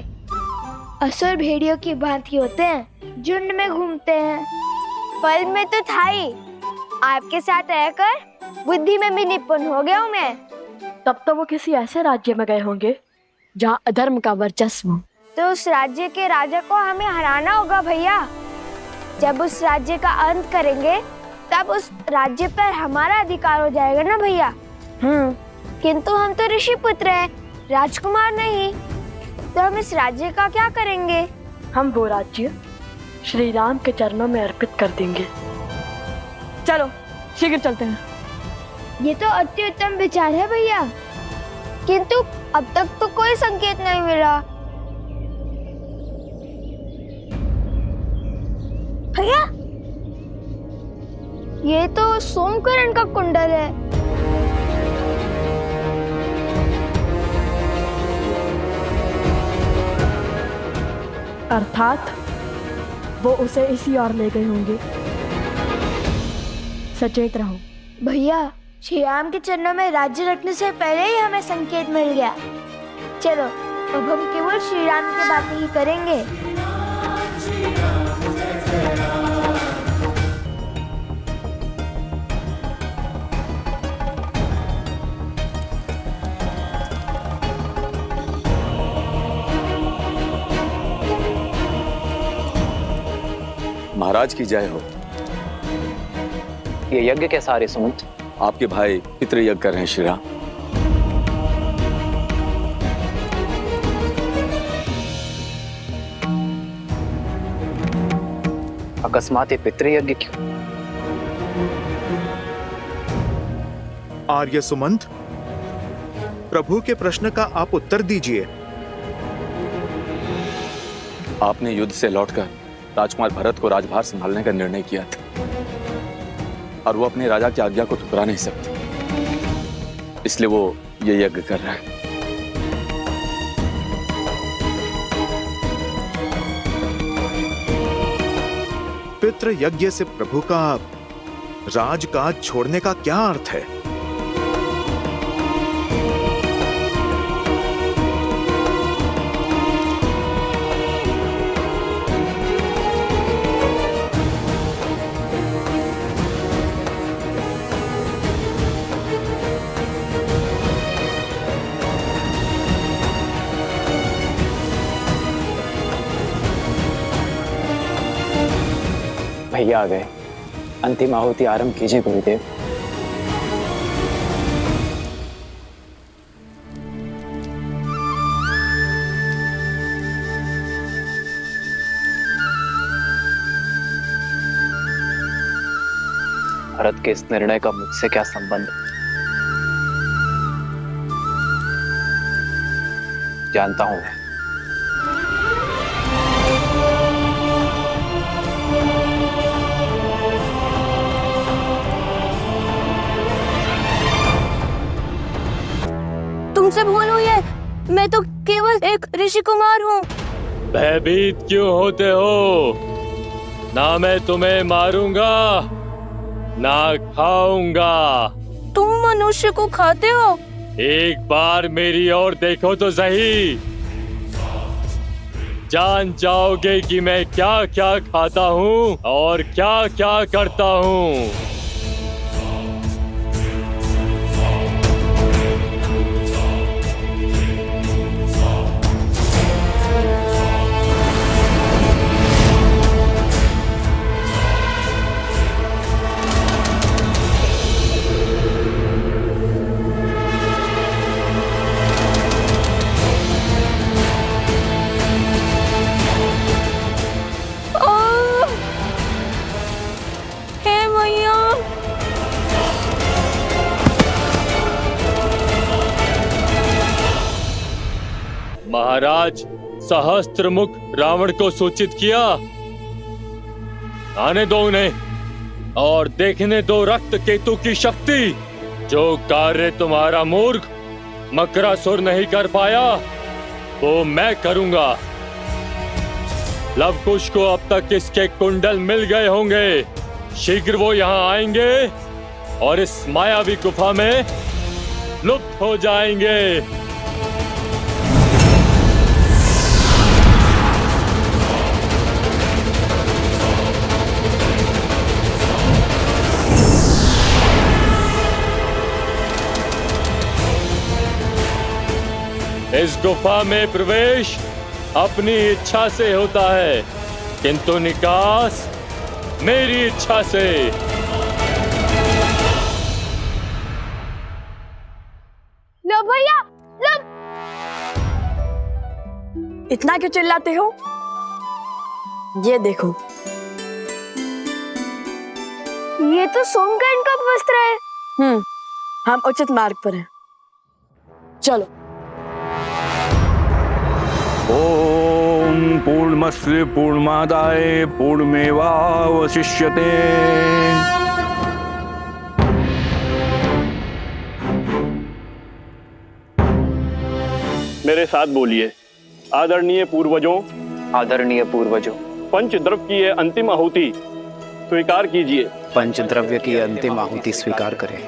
असुर भेड़ियों की भांति होते हैं, झुंड में घूमते हैं। फल में तो था ही, आपके साथ रहकर बुद्धि में भी निपुण हो गया हूँ मैं। तब तो वो किसी ऐसे राज्य में गए होंगे जहाँ अधर्म का वर्चस्व हो। तो उस राज्य के राजा को हमें हराना होगा भैया। जब उस राज्य का अंत करेंगे तब उस राज्य पर हमारा अधिकार हो जाएगा ना भैया। किंतु हम तो ऋषि पुत्र हैं, राजकुमार नहीं, तो हम इस राज्य का क्या करेंगे? हम वो राज्य श्री राम के चरणों में अर्पित कर देंगे। चलो शीघ्र चलते हैं। ये तो अति उत्तम विचार है भैया, किंतु अब तक तो कोई संकेत नहीं मिला। भैया ये तो सोमकरण का कुंडल है। अर्थात वो उसे इसी ओर ले गए होंगे। सचेत रहो भैया। श्री राम के चरणों में राज्य रखने से पहले ही हमें संकेत मिल गया। चलो अब हम केवल श्री राम की बातें ही करेंगे। महाराज की जय हो। ये यज्ञ कैसा आ रही सुमंत? आपके भाई पितृ यज्ञ कर रहे हैं श्री राम। अकस्मात ये पितृ यज्ञ क्यों? आर्य सुमंत, प्रभु के प्रश्न का आप उत्तर दीजिए। आपने युद्ध से लौटकर राजकुमार भरत को राजभार संभालने का निर्णय किया था। और वो अपने राजा की आज्ञा को ठुकरा नहीं सकती, इसलिए वो ये यज्ञ कर रहा है। पितृ यज्ञ से प्रभु का राजकाज छोड़ने का क्या अर्थ है? भैया आ गए। अंतिम आहुति आरंभ कीजिए गुरुदेव। भरत के इस निर्णय का मुझसे क्या संबंध? जानता हूं मैं। तुमसे भूल हुई है, मैं तो केवल एक ऋषि कुमार हूँ। भयभीत क्यों होते हो? ना मैं तुम्हें मारूंगा ना खाऊंगा। तुम मनुष्य को खाते हो? एक बार मेरी ओर देखो तो सही, जान जाओगे कि मैं क्या क्या खाता हूँ और क्या क्या करता हूँ। महाराज, सहस्त्रमुख रावण को सूचित किया। आने दो उन्हें और देखने दो रक्त केतु की शक्ति। जो कार्य तुम्हारा मूर्ख मकरासुर नहीं कर पाया वो मैं करूंगा। लवकुश को अब तक इसके कुंडल मिल गए होंगे। शीघ्र वो यहाँ आएंगे और इस मायावी गुफा में लुप्त हो जाएंगे। इस गुफा में प्रवेश अपनी इच्छा से होता है, किंतु निकास मेरी इच्छा से। लो भैया, लो। इतना क्यों चिल्लाते हो? ये देखो, ये तो सोमकर्ण का वस्त्र है। हम उचित मार्ग पर हैं। चलो। ओम पूर्णमस्य पूर्णमादाय पूर्णमेवावशिष्यते। मेरे साथ बोलिए। आदरणीय पूर्वजों, आदरणीय पूर्वजों, पंचद्रव्य की ये अंतिम आहुति स्वीकार कीजिए। पंचद्रव्य की अंतिम आहुति स्वीकार करें।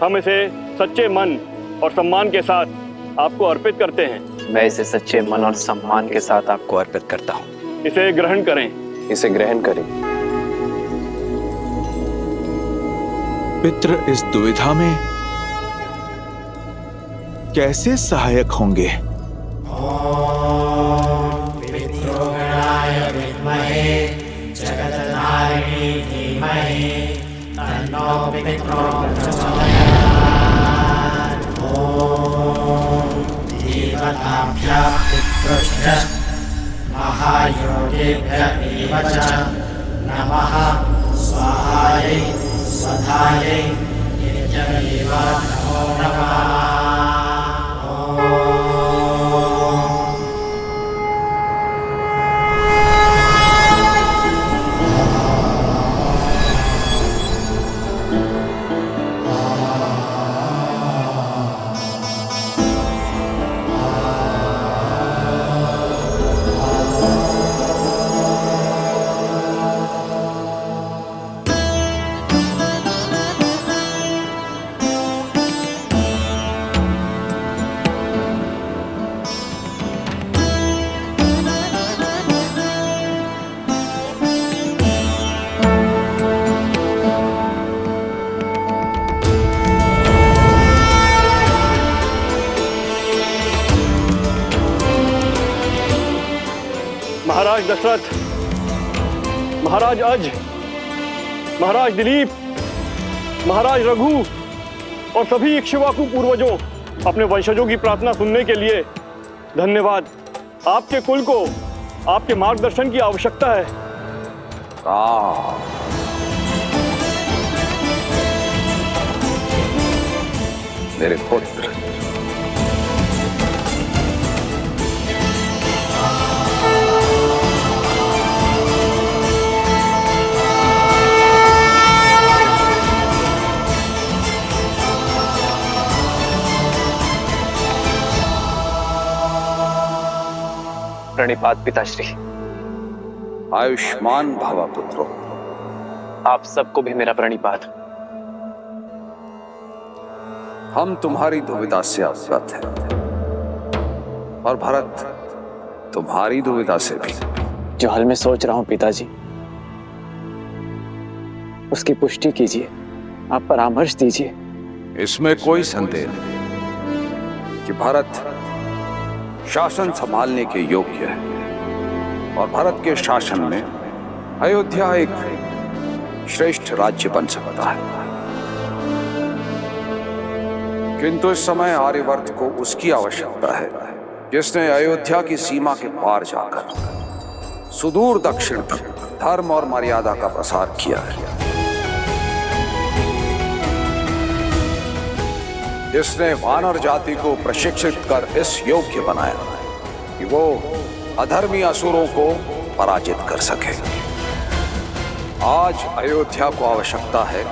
हम इसे सच्चे मन और सम्मान के साथ आपको अर्पित करते हैं। मैं इसे सच्चे मन और सम्मान के साथ आपको अर्पित करता हूँ। इसे ग्रहण करें। इसे ग्रहण करें। पितृ इस दुविधा में कैसे सहायक होंगे? पितृगणाय विद्महे जगन्नाथाय धीमहि तन्नो पितरः प्रचोदयात्। ओम देवताभ्यः पितृभ्यः महायोगेभ्यः एव च नमः। स्वाहायै स्वधायै नित्यमेव नमो नमः। महाराज दशरथ, महाराज अज, महाराज दिलीप, महाराज रघु और सभी इक्ष्वाकु पूर्वजों, अपने वंशजों की प्रार्थना सुनने के लिए धन्यवाद। आपके कुल को आपके मार्गदर्शन की आवश्यकता है। मेरे पुत्र, प्रणिपात पिताश्री। आयुष्मान भव पुत्रो। आप सबको भी मेरा प्रणिपात। हम तुम्हारी दुविधा से अवगत हैं और भरत तुम्हारी दुविधा से भी। जो हाल मैं सोच रहा हूं पिताजी, उसकी पुष्टि कीजिए, आप परामर्श दीजिए। इसमें कोई संदेह नहीं कि भरत शासन संभालने के योग्य है और भरत के शासन में अयोध्या एक श्रेष्ठ राज्य बन सकता है। किंतु इस समय आर्यवर्त को उसकी आवश्यकता है जिसने अयोध्या की सीमा के पार जाकर सुदूर दक्षिण तक धर्म और मर्यादा का प्रसार किया है, जिसने वानर जाति को प्रशिक्षित कर इस योग्य बनाया कि वो अधर्मी असुरों को पराजित कर सके। आज अयोध्या को आवश्यकता है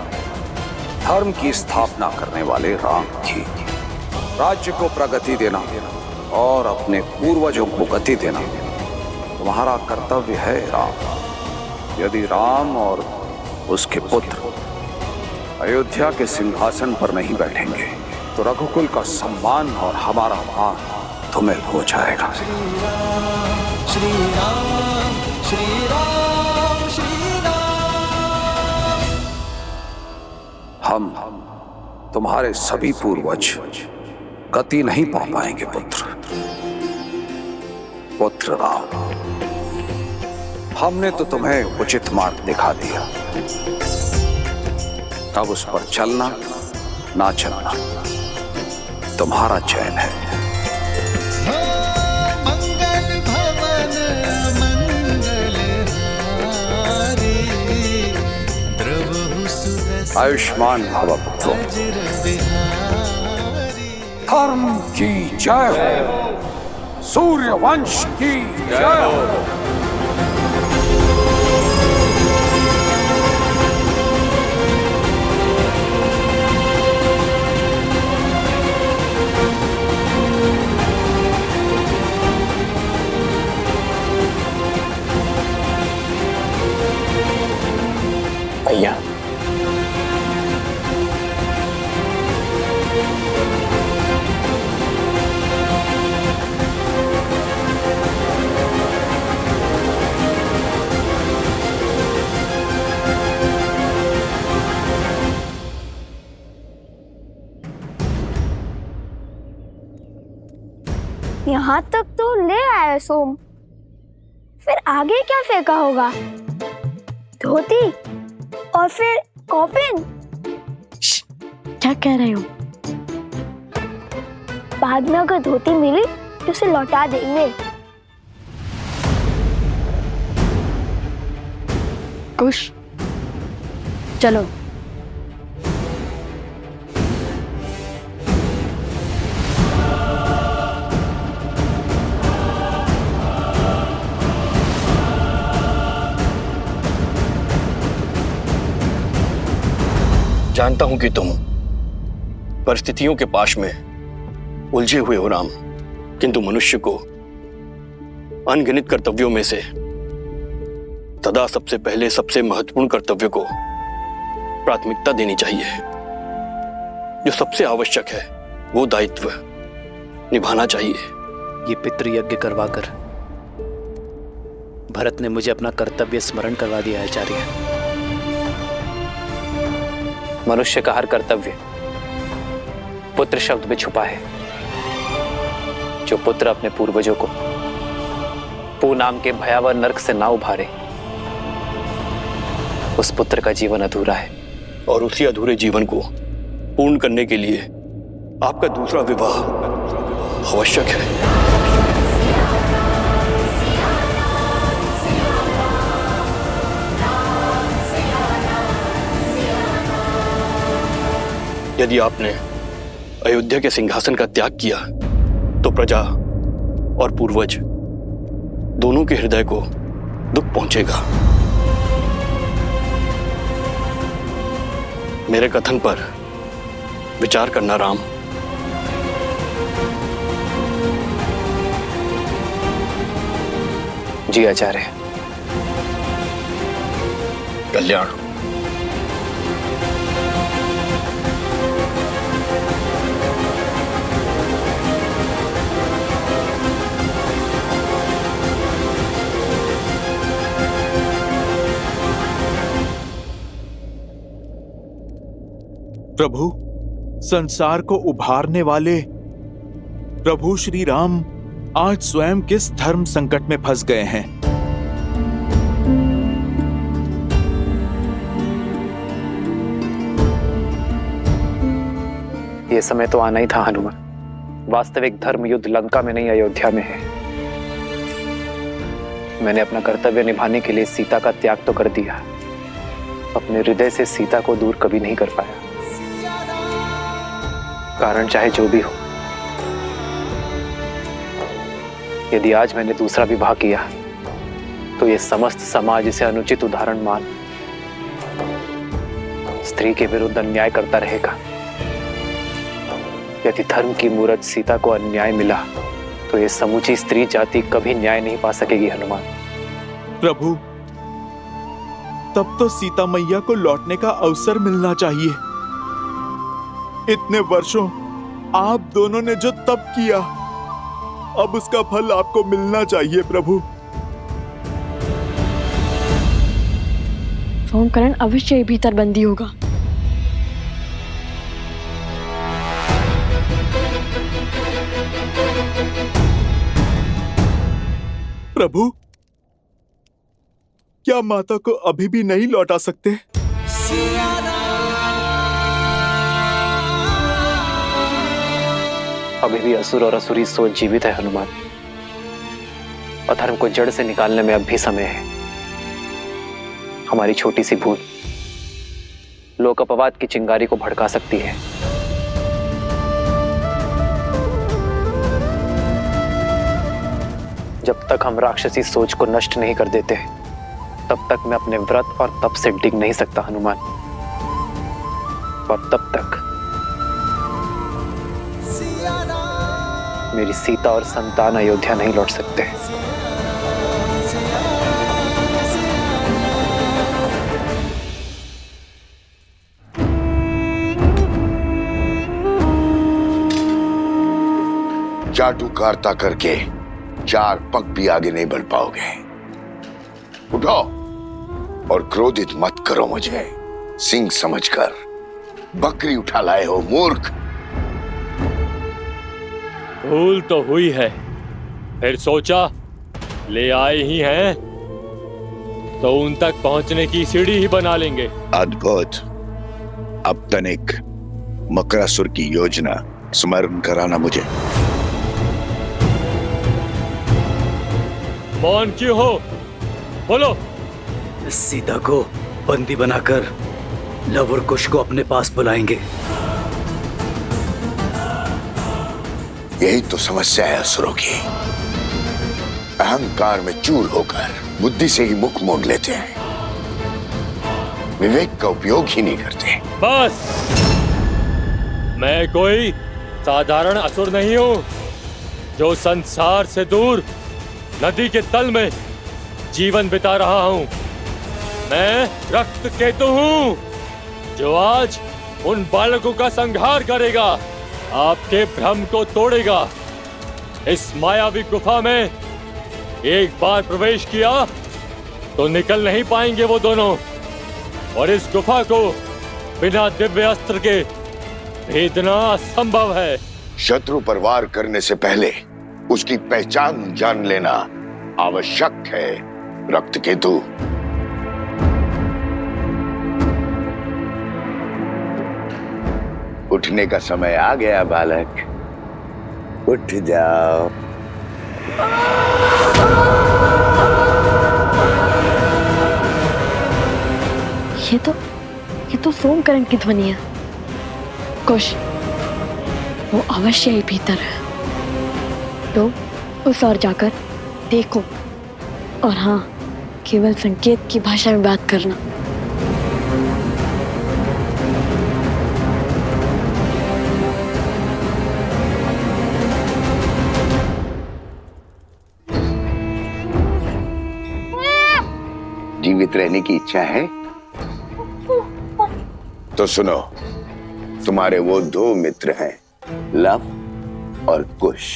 धर्म की स्थापना करने वाले राम की। राज्य को प्रगति देना और अपने पूर्वजों को गति देना तुम्हारा कर्तव्य है राम। यदि राम और उसके पुत्र अयोध्या के सिंहासन पर नहीं बैठेंगे तो रघुकुल का सम्मान और हमारा मान तुम्हें हो जाएगा। श्री राम श्री राम श्री राम। हम तुम्हारे सभी पूर्वज गति नहीं पा पाएंगे पुत्र राम। हमने तो तुम्हें उचित मार्ग दिखा दिया, अब उस पर चलना ना चलना तुम्हारा चयन है। मंगल भवन मंगल हारी, द्रवहु सुदस आयुष्मान भव पुत्रो। धर्म की जय हो, सूर्य वंश की जय हो। भैया, यहाँ तक तो ले आया सोम, फिर आगे क्या फेंका होगा? धोती और फिर कॉपिन। क्या कह रहे हो? बाद में अगर धोती मिली तो उसे लौटा देंगे। कुश, चलो। जानता हूं कि तुम परिस्थितियों के पाश में उलझे हुए हो राम, किंतु मनुष्य को अनगिनत कर्तव्यों में से सदा सबसे पहले सबसे महत्वपूर्ण कर्तव्य को प्राथमिकता देनी चाहिए। जो सबसे आवश्यक है वो दायित्व निभाना चाहिए। ये पितृयज्ञ करवाकर भरत ने मुझे अपना कर्तव्य स्मरण करवा दिया है आचार्य। मनुष्य का हर कर्तव्य पुत्र शब्द में छुपा है। जो पुत्र अपने पूर्वजों को पू नाम के भयावह नरक से ना उभारे, उस पुत्र का जीवन अधूरा है। और उसी अधूरे जीवन को पूर्ण करने के लिए आपका दूसरा विवाह आवश्यक है। यदि आपने अयोध्या के सिंहासन का त्याग किया तो प्रजा और पूर्वज दोनों के हृदय को दुख पहुंचेगा। मेरे कथन पर विचार करना राम। जी आचार्य। कल्याण। प्रभु, संसार को उभारने वाले प्रभु श्री राम आज स्वयं किस धर्म संकट में फंस गए हैं? ये समय तो आना ही था हनुमान। वास्तविक धर्म युद्ध लंका में नहीं, अयोध्या में है। मैंने अपना कर्तव्य निभाने के लिए सीता का त्याग तो कर दिया, अपने हृदय से सीता को दूर कभी नहीं कर पाया। कारण चाहे जो भी हो, यदि आज मैंने दूसरा विवाह किया तो ये समस्त समाज इसे अनुचित उदाहरण मान स्त्री के विरुद्ध अन्याय करता रहेगा। यदि धर्म की मूरत सीता को अन्याय मिला तो ये समूची स्त्री जाति कभी न्याय नहीं पा सकेगी हनुमान। प्रभु, तब तो सीता मैया को लौटने का अवसर मिलना चाहिए। इतने वर्षों आप दोनों ने जो तप किया, अब उसका फल आपको मिलना चाहिए प्रभु। सोमकरण अवश्य ही भीतर बंदी होगा। प्रभु, क्या माता को अभी भी नहीं लौटा सकते? अभी भी असुर और असुरी सोच जीवित है हनुमान। अधर्म को जड़ से निकालने में अब भी समय है। हमारी छोटी सी भूल लोक अपवाद की चिंगारी को भड़का सकती है। जब तक हम राक्षसी सोच को नष्ट नहीं कर देते, तब तक मैं अपने व्रत और तप से डिग नहीं सकता हनुमान। और तब तक मेरी सीता और संतान अयोध्या नहीं लौट सकते। चाटुकारिता करके 4 पग भी आगे नहीं बढ़ पाओगे। उठो और क्रोधित मत करो मुझे। सिंह समझकर बकरी उठा लाए हो मूर्ख। भूल तो हुई है, फिर सोचा ले आए ही हैं तो उन तक पहुंचने की सीढ़ी ही बना लेंगे। अद्भुत। अब तनिक मकरासुर की योजना स्मरण कराना मुझे। मौन क्यों हो? बोलो। सीता को बंदी बनाकर लव और कुश को अपने पास बुलाएंगे। यही तो समस्या है असुरों की। अहंकार में चूर होकर बुद्धि से ही मुख मोड़ लेते हैं, विवेक का उपयोग ही नहीं करते। बस, मैं कोई साधारण असुर नहीं हूं जो संसार से दूर नदी के तल में जीवन बिता रहा हूं। मैं रक्त केतु हूं जो आज उन बालकों का संहार करेगा, आपके भ्रम को तोड़ेगा। इस मायावी गुफा में एक बार प्रवेश किया तो निकल नहीं पाएंगे वो दोनों, और इस गुफा को बिना दिव्य अस्त्र के भेदना असंभव है। शत्रु पर वार करने से पहले उसकी पहचान जान लेना आवश्यक है रक्त केतु। उठने का समय आ गया बालक, उठ जाओ। ये तो सोमकरण की ध्वनि है। कुश, वो अवश्य ही भीतर है। तो उस ओर जाकर देखो, और हाँ, केवल संकेत की भाषा में बात करना। जीवित रहने की इच्छा है तो सुनो, तुम्हारे वो दो मित्र हैं, लव और कुश।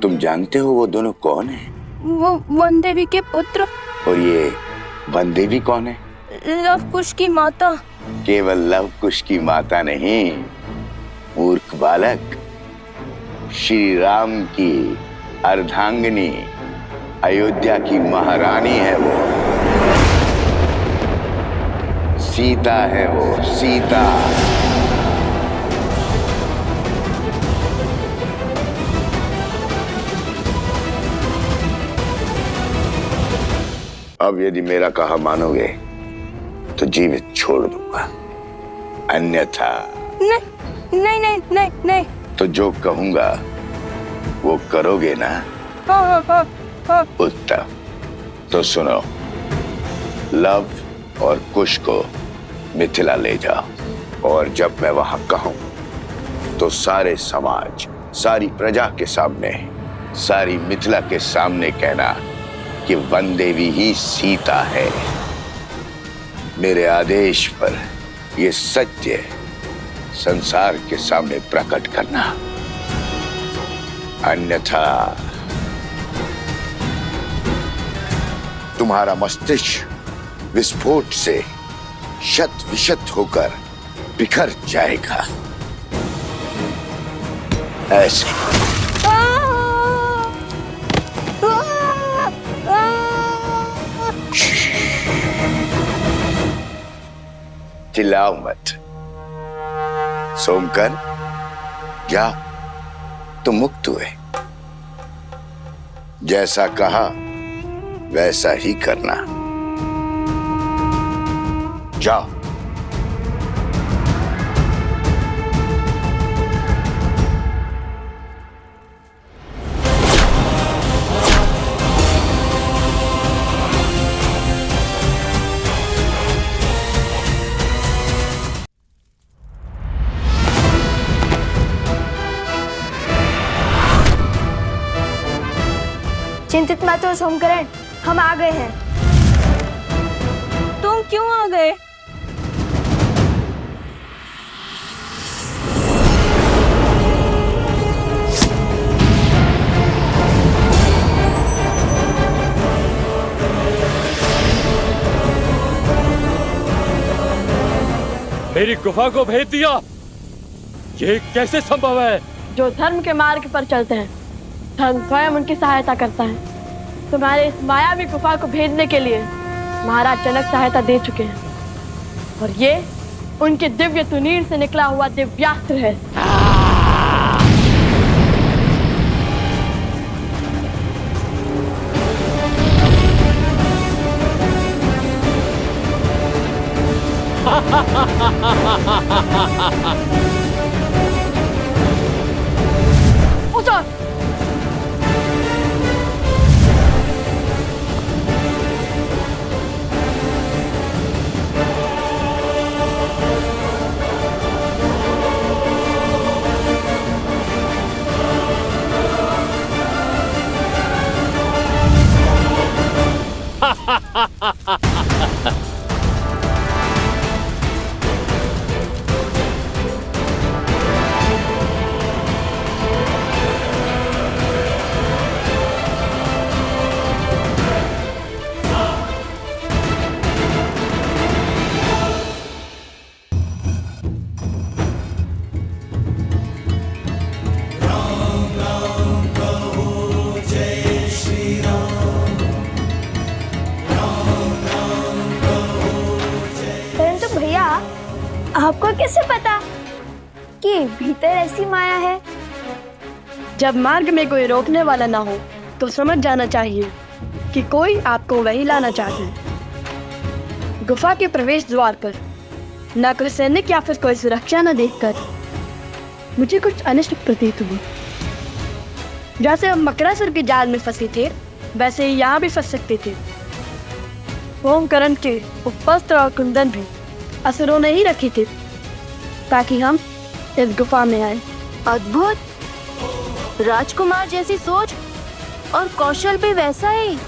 तुम जानते हो वो दोनों कौन हैं? वो वन देवी के पुत्र। और ये वन देवी कौन है? लव कुश की माता। केवल लव कुश की माता नहीं, मूर्ख बालक, श्री राम की अर्धांगिनी, अयोध्या की महारानी है वो। सीता है वो, सीता। अब यदि मेरा कहा मानोगे तो जीवित छोड़ दूंगा, अन्यथा नहीं नहीं नहीं नहीं नहीं। तो जो कहूंगा वो करोगे ना? हाँ। उत्तम। तो सुनो, लव और कुश को मिथिला ले जाओ, और जब मैं वहां कहूं तो सारे समाज, सारी प्रजा के सामने, सारी मिथिला के सामने कहना कि वन देवी ही सीता है। मेरे आदेश पर यह सत्य संसार के सामने प्रकट करना, अन्यथा तुम्हारा मस्तिष्क विस्फोट से शत विशत होकर बिखर जाएगा। ऐसे चिल्लाओ मत। सोमकर, जाओ, तुम मुक्त हुए। जैसा कहा वैसा ही करना। जाओ। चिंतित मत हो सोमकरण, हम आ गए हैं। तुम क्यों आ गए? मेरी गुफा को भेज दिया, ये कैसे संभव है? जो धर्म के मार्ग पर चलते हैं, धर्म स्वयं उनकी सहायता करता है। तुम्हारे इस मायावी गुफा को भेजने के लिए महाराज जनक सहायता दे चुके हैं, और ये उनके दिव्य तुनीर से निकला हुआ दिव्यास्त्र है। उतर! आपको कैसे पता कि भीतर ऐसी माया है? जब मार्ग में कोई रोकने वाला ना हो तो समझ जाना चाहिए कि कोई आपको वही लाना चाहते हैं। गुफा के प्रवेश द्वार पर न कोई सैनिक या फिर कोई सुरक्षा न देखकर मुझे कुछ अनिष्ट प्रतीत हुआ। जैसे हम मकरासुर के जाल में फंसे थे वैसे ही यहाँ भी फंस सकते थे। ओमकरण के उपवस्त्र और कुंदन भी असुरों ने ही रखे थे ताकि हम इस गुफा में आए। अद्भुत, राजकुमार जैसी सोच और कौशल भी वैसा ही।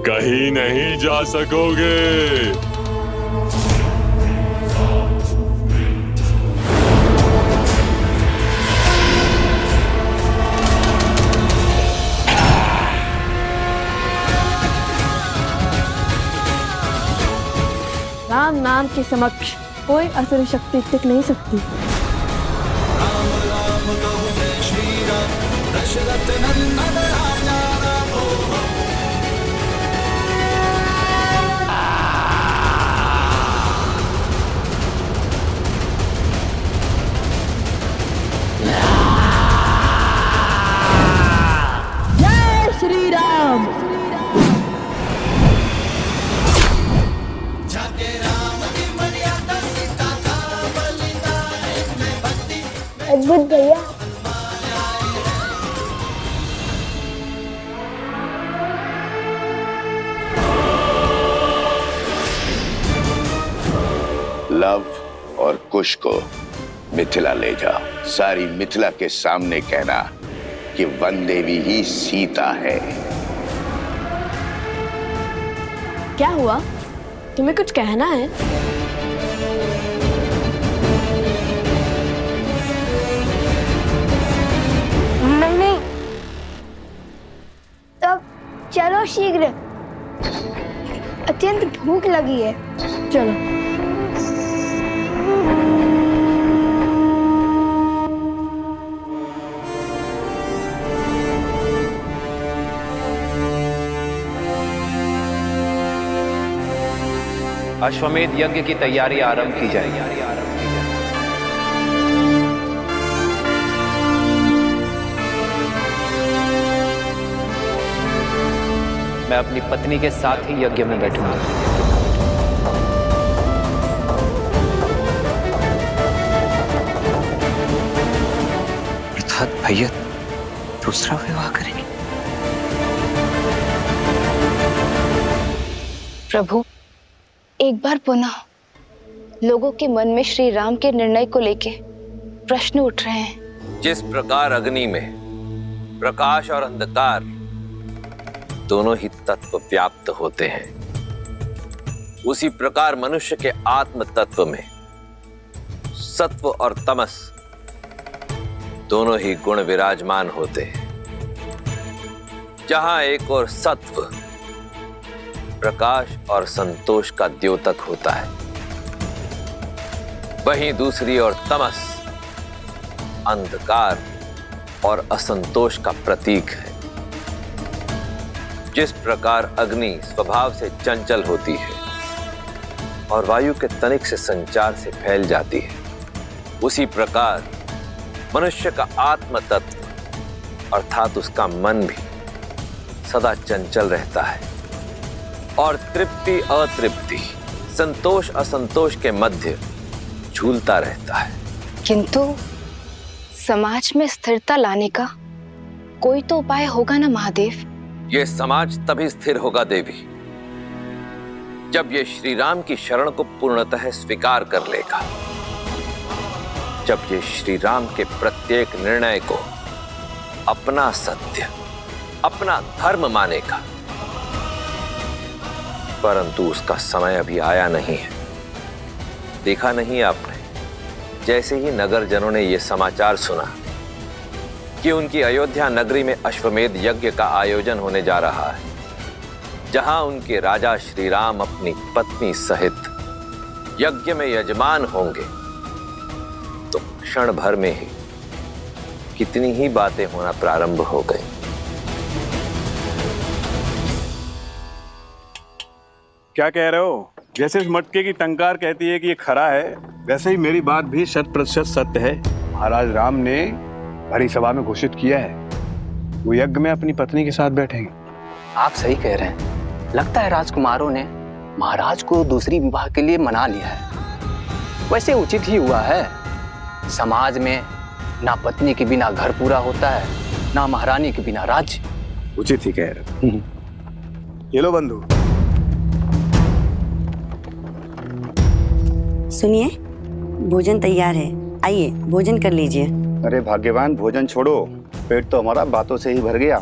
कहीं नहीं जा सकोगे। राम नाम के समक्ष कोई असुर शक्ति टिक नहीं सकती। जय श्री राम। अद्भुत भैया। लव और कुश को मिथिला ले जाओ। सारी मिथिला के सामने कहना कि वन देवी ही सीता है। क्या हुआ? तुम्हें कुछ कहना है? नहीं, तब चलो शीघ्र, अत्यंत भूख लगी है। चलो। अश्वमेध यज्ञ की तैयारी आरंभ की जाएगी। मैं अपनी पत्नी के साथ ही यज्ञ में बैठूंगा। अर्थात भैया दूसरा विवाह करेंगे। प्रभु, एक बार पुनः लोगों के मन में श्री राम के निर्णय को लेके प्रश्न उठ रहे हैं। जिस प्रकार अग्नि में प्रकाश और अंधकार दोनों ही तत्व व्याप्त होते हैं, उसी प्रकार मनुष्य के आत्म तत्व में सत्व और तमस दोनों ही गुण विराजमान होते हैं। जहां एक और सत्व प्रकाश और संतोष का द्योतक होता है, वहीं दूसरी ओर तमस अंधकार और असंतोष का प्रतीक है। जिस प्रकार अग्नि स्वभाव से चंचल होती है और वायु के तनिक से संचार से फैल जाती है, उसी प्रकार मनुष्य का आत्म तत्व अर्थात उसका मन भी सदा चंचल रहता है और तृप्ति अतृप्ति, संतोष असंतोष के मध्य झूलता रहता है। किंतु समाज में स्थिरता लाने का कोई तो उपाय होगा ना महादेव? यह समाज तभी स्थिर होगा देवी, जब यह श्री राम की शरण को पूर्णतः स्वीकार कर लेगा, जब यह श्री राम के प्रत्येक निर्णय को अपना सत्य, अपना धर्म मानेगा। परंतु उसका समय अभी आया नहीं है। देखा नहीं आपने, जैसे ही नगर जनों ने यह समाचार सुना कि उनकी अयोध्या नगरी में अश्वमेध यज्ञ का आयोजन होने जा रहा है, जहां उनके राजा श्री राम अपनी पत्नी सहित यज्ञ में यजमान होंगे, तो क्षण भर में ही कितनी ही बातें होना प्रारंभ हो गई। क्या कह रहे हो? जैसे इस मटके की टंकार कहती है कि ये खरा है, वैसे ही मेरी बात भी 100% सत्य है। महाराज राम ने भरी सभा में घोषित किया है वो यज्ञ में अपनी पत्नी के साथ बैठेंगे। आप सही कह रहे हैं। लगता है राजकुमारों ने महाराज को दूसरी विवाह के लिए मना लिया है। वैसे उचित ही हुआ है। समाज में ना पत्नी के बिना घर पूरा होता है, ना महारानी के बिना राज्य। उचित ही कह रहे। ये लो बंधु। सुनिए, भोजन तैयार है, आइए भोजन कर लीजिए। अरे भाग्यवान, भोजन छोड़ो, पेट तो हमारा बातों से ही भर गया।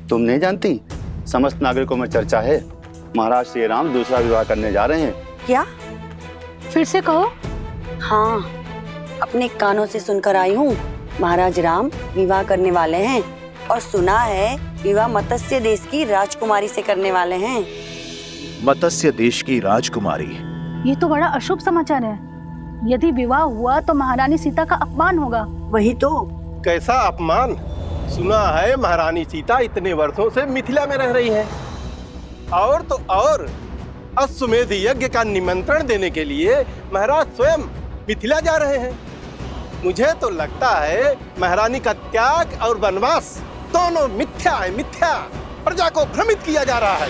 तुम नहीं जानती, समस्त नागरिकों में चर्चा है महाराज श्री राम दूसरा विवाह करने जा रहे हैं। क्या? फिर से कहो। हाँ, अपने कानों से सुनकर आई हूँ। महाराज राम विवाह करने वाले हैं और सुना है विवाह मत्स्य देश की राजकुमारी से करने वाले हैं। मत्स्य देश की राजकुमारी? ये तो बड़ा अशुभ समाचार है। यदि विवाह हुआ तो महारानी सीता का अपमान होगा। वही तो। कैसा अपमान? सुना है महारानी सीता इतने वर्षों से मिथिला में रह रही है, और तो और अश्वमेध यज्ञ का निमंत्रण देने के लिए महाराज स्वयं मिथिला जा रहे हैं। मुझे तो लगता है महारानी का त्याग और वनवास दोनों मिथ्या है, मिथ्या। प्रजा को भ्रमित किया जा रहा है।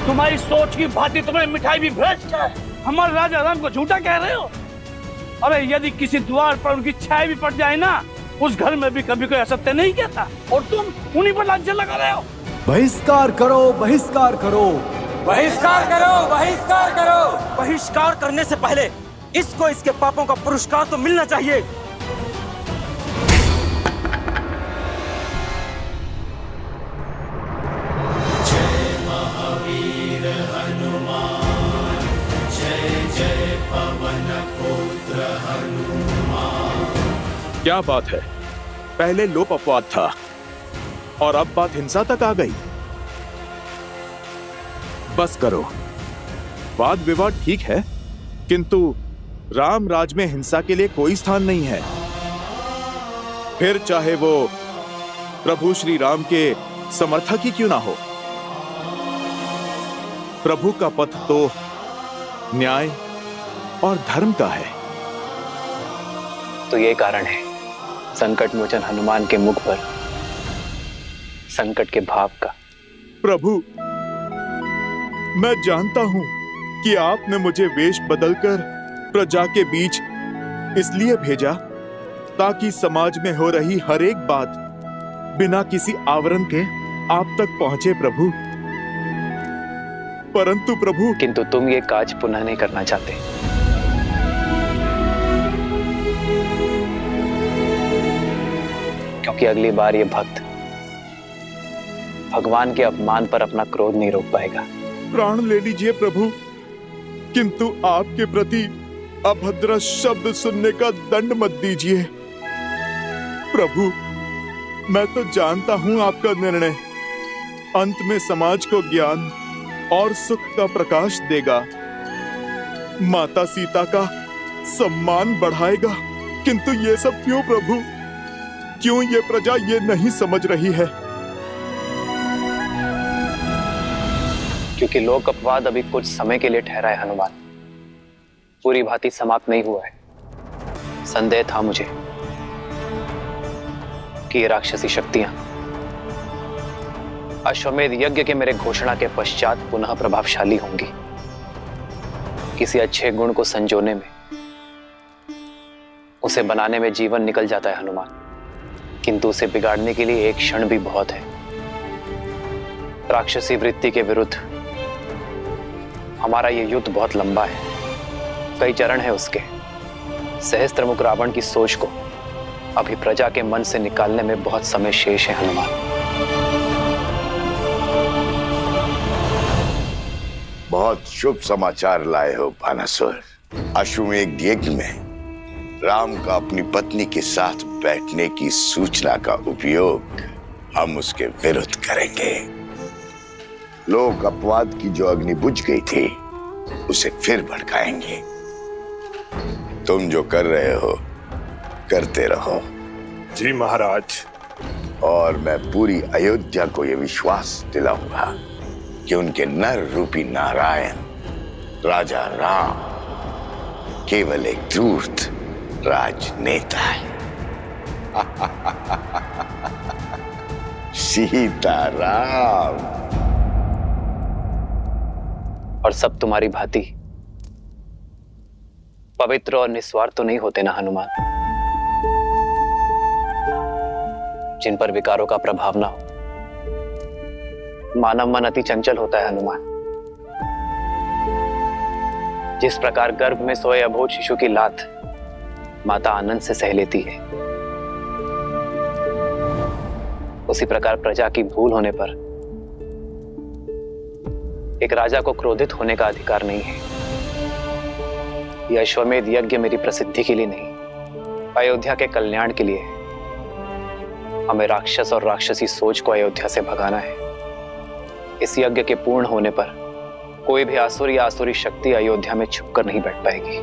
तुम्हारी सोच की भांति तुम्हें मिठाई भी भ्रष्ट है। हमारे राजा राम को झूठा कह रहे हो? अरे यदि किसी द्वार पर उनकी छाया भी पड़ जाए ना, उस घर में भी कभी कोई असत्य नहीं कहता, और तुम उन्हीं पर लांछन लगा रहे हो। बहिष्कार करो, बहिष्कार करो, बहिष्कार करो, बहिष्कार करो। बहिष्कार करने से पहले इसको इसके पापों का पुरस्कार तो मिलना चाहिए। जय महावीर हनुमान, जय जय पवन पुत्र हनुमान। क्या बात है, पहले लोप अपवाद था और अब बात हिंसा तक आ गई। बस करो, वाद विवाद ठीक है, किंतु राम राज में हिंसा के लिए कोई स्थान नहीं है। फिर चाहे वो प्रभु श्री राम के समर्थक ही क्यों ना हो। प्रभु का पथ तो न्याय और धर्म का है। तो ये कारण है संकट मोचन हनुमान के मुख पर संकट के भाव का। प्रभु, मैं जानता हूं कि आपने मुझे वेश बदलकर प्रजा के बीच इसलिए भेजा ताकि समाज में हो रही हर एक बात बिना किसी आवरण के आप तक पहुंचे प्रभु। परंतु प्रभु, किंतु तुम ये काज पुनः नहीं करना चाहते। क्योंकि अगली बार ये भक्त भगवान के अपमान पर अपना क्रोध नहीं रोक पाएगा। प्राण ले लीजिए प्रभु, किंतु आपके प्रति अभद्र शब्द सुनने का दंड मत दीजिए। प्रभु, मैं तो जानता हूं आपका निर्णय अंत में समाज को ज्ञान और सुख का प्रकाश देगा, माता सीता का सम्मान बढ़ाएगा। किंतु ये सब क्यों प्रभु? क्यों ये प्रजा ये नहीं समझ रही है? क्योंकि लोक अपवाद अभी कुछ समय के लिए ठहरा है हनुमान, पूरी भांति समाप्त नहीं हुआ है। संदेह था मुझे कि ये राक्षसी शक्तियां अश्वमेध यज्ञ के मेरे घोषणा के पश्चात पुनः प्रभावशाली होंगी। किसी अच्छे गुण को संजोने में, उसे बनाने में जीवन निकल जाता है हनुमान, किंतु उसे बिगाड़ने के लिए एक क्षण भी बहुत है। राक्षसी वृत्ति के विरुद्ध हमारा ये युद्ध बहुत लंबा है, कई चरण है उसके। सहस्त्रमुख रावण की सोच को अभी प्रजा के मन से निकालने में बहुत समय शेष है हनुमान। बहुत शुभ समाचार लाए हो बानासुर। अश्वमेध यज्ञ में राम का अपनी पत्नी के साथ बैठने की सूचना का उपयोग हम उसके विरुद्ध करेंगे। लोक अपवाद की जो अग्नि बुझ गई थी उसे फिर भड़काएंगे। तुम जो कर रहे हो करते रहो। जी महाराज, और मैं पूरी अयोध्या को यह विश्वास दिलाऊंगा कि उनके नर रूपी नारायण राजा राम केवल एक धूर्त राजनेता है। सीताराम। और सब तुम्हारी भांति पवित्र और निस्वार्थ तो नहीं होते ना हनुमान, जिन पर विकारों का प्रभाव ना हो। मानव मन अति चंचल होता है हनुमान। जिस प्रकार गर्भ में सोए अबोध शिशु की लात माता आनंद से सह लेती है, उसी प्रकार प्रजा की भूल होने पर एक राजा को क्रोधित होने का अधिकार नहीं है। यह अश्वमेध यज्ञ मेरी प्रसिद्धि के लिए नहीं, अयोध्या के कल्याण के लिए है। हमें राक्षस और राक्षसी सोच को अयोध्या से भगाना है। इस यज्ञ के पूर्ण होने पर कोई भी आसुर या आसुरी शक्ति अयोध्या में छुपकर नहीं बैठ पाएगी।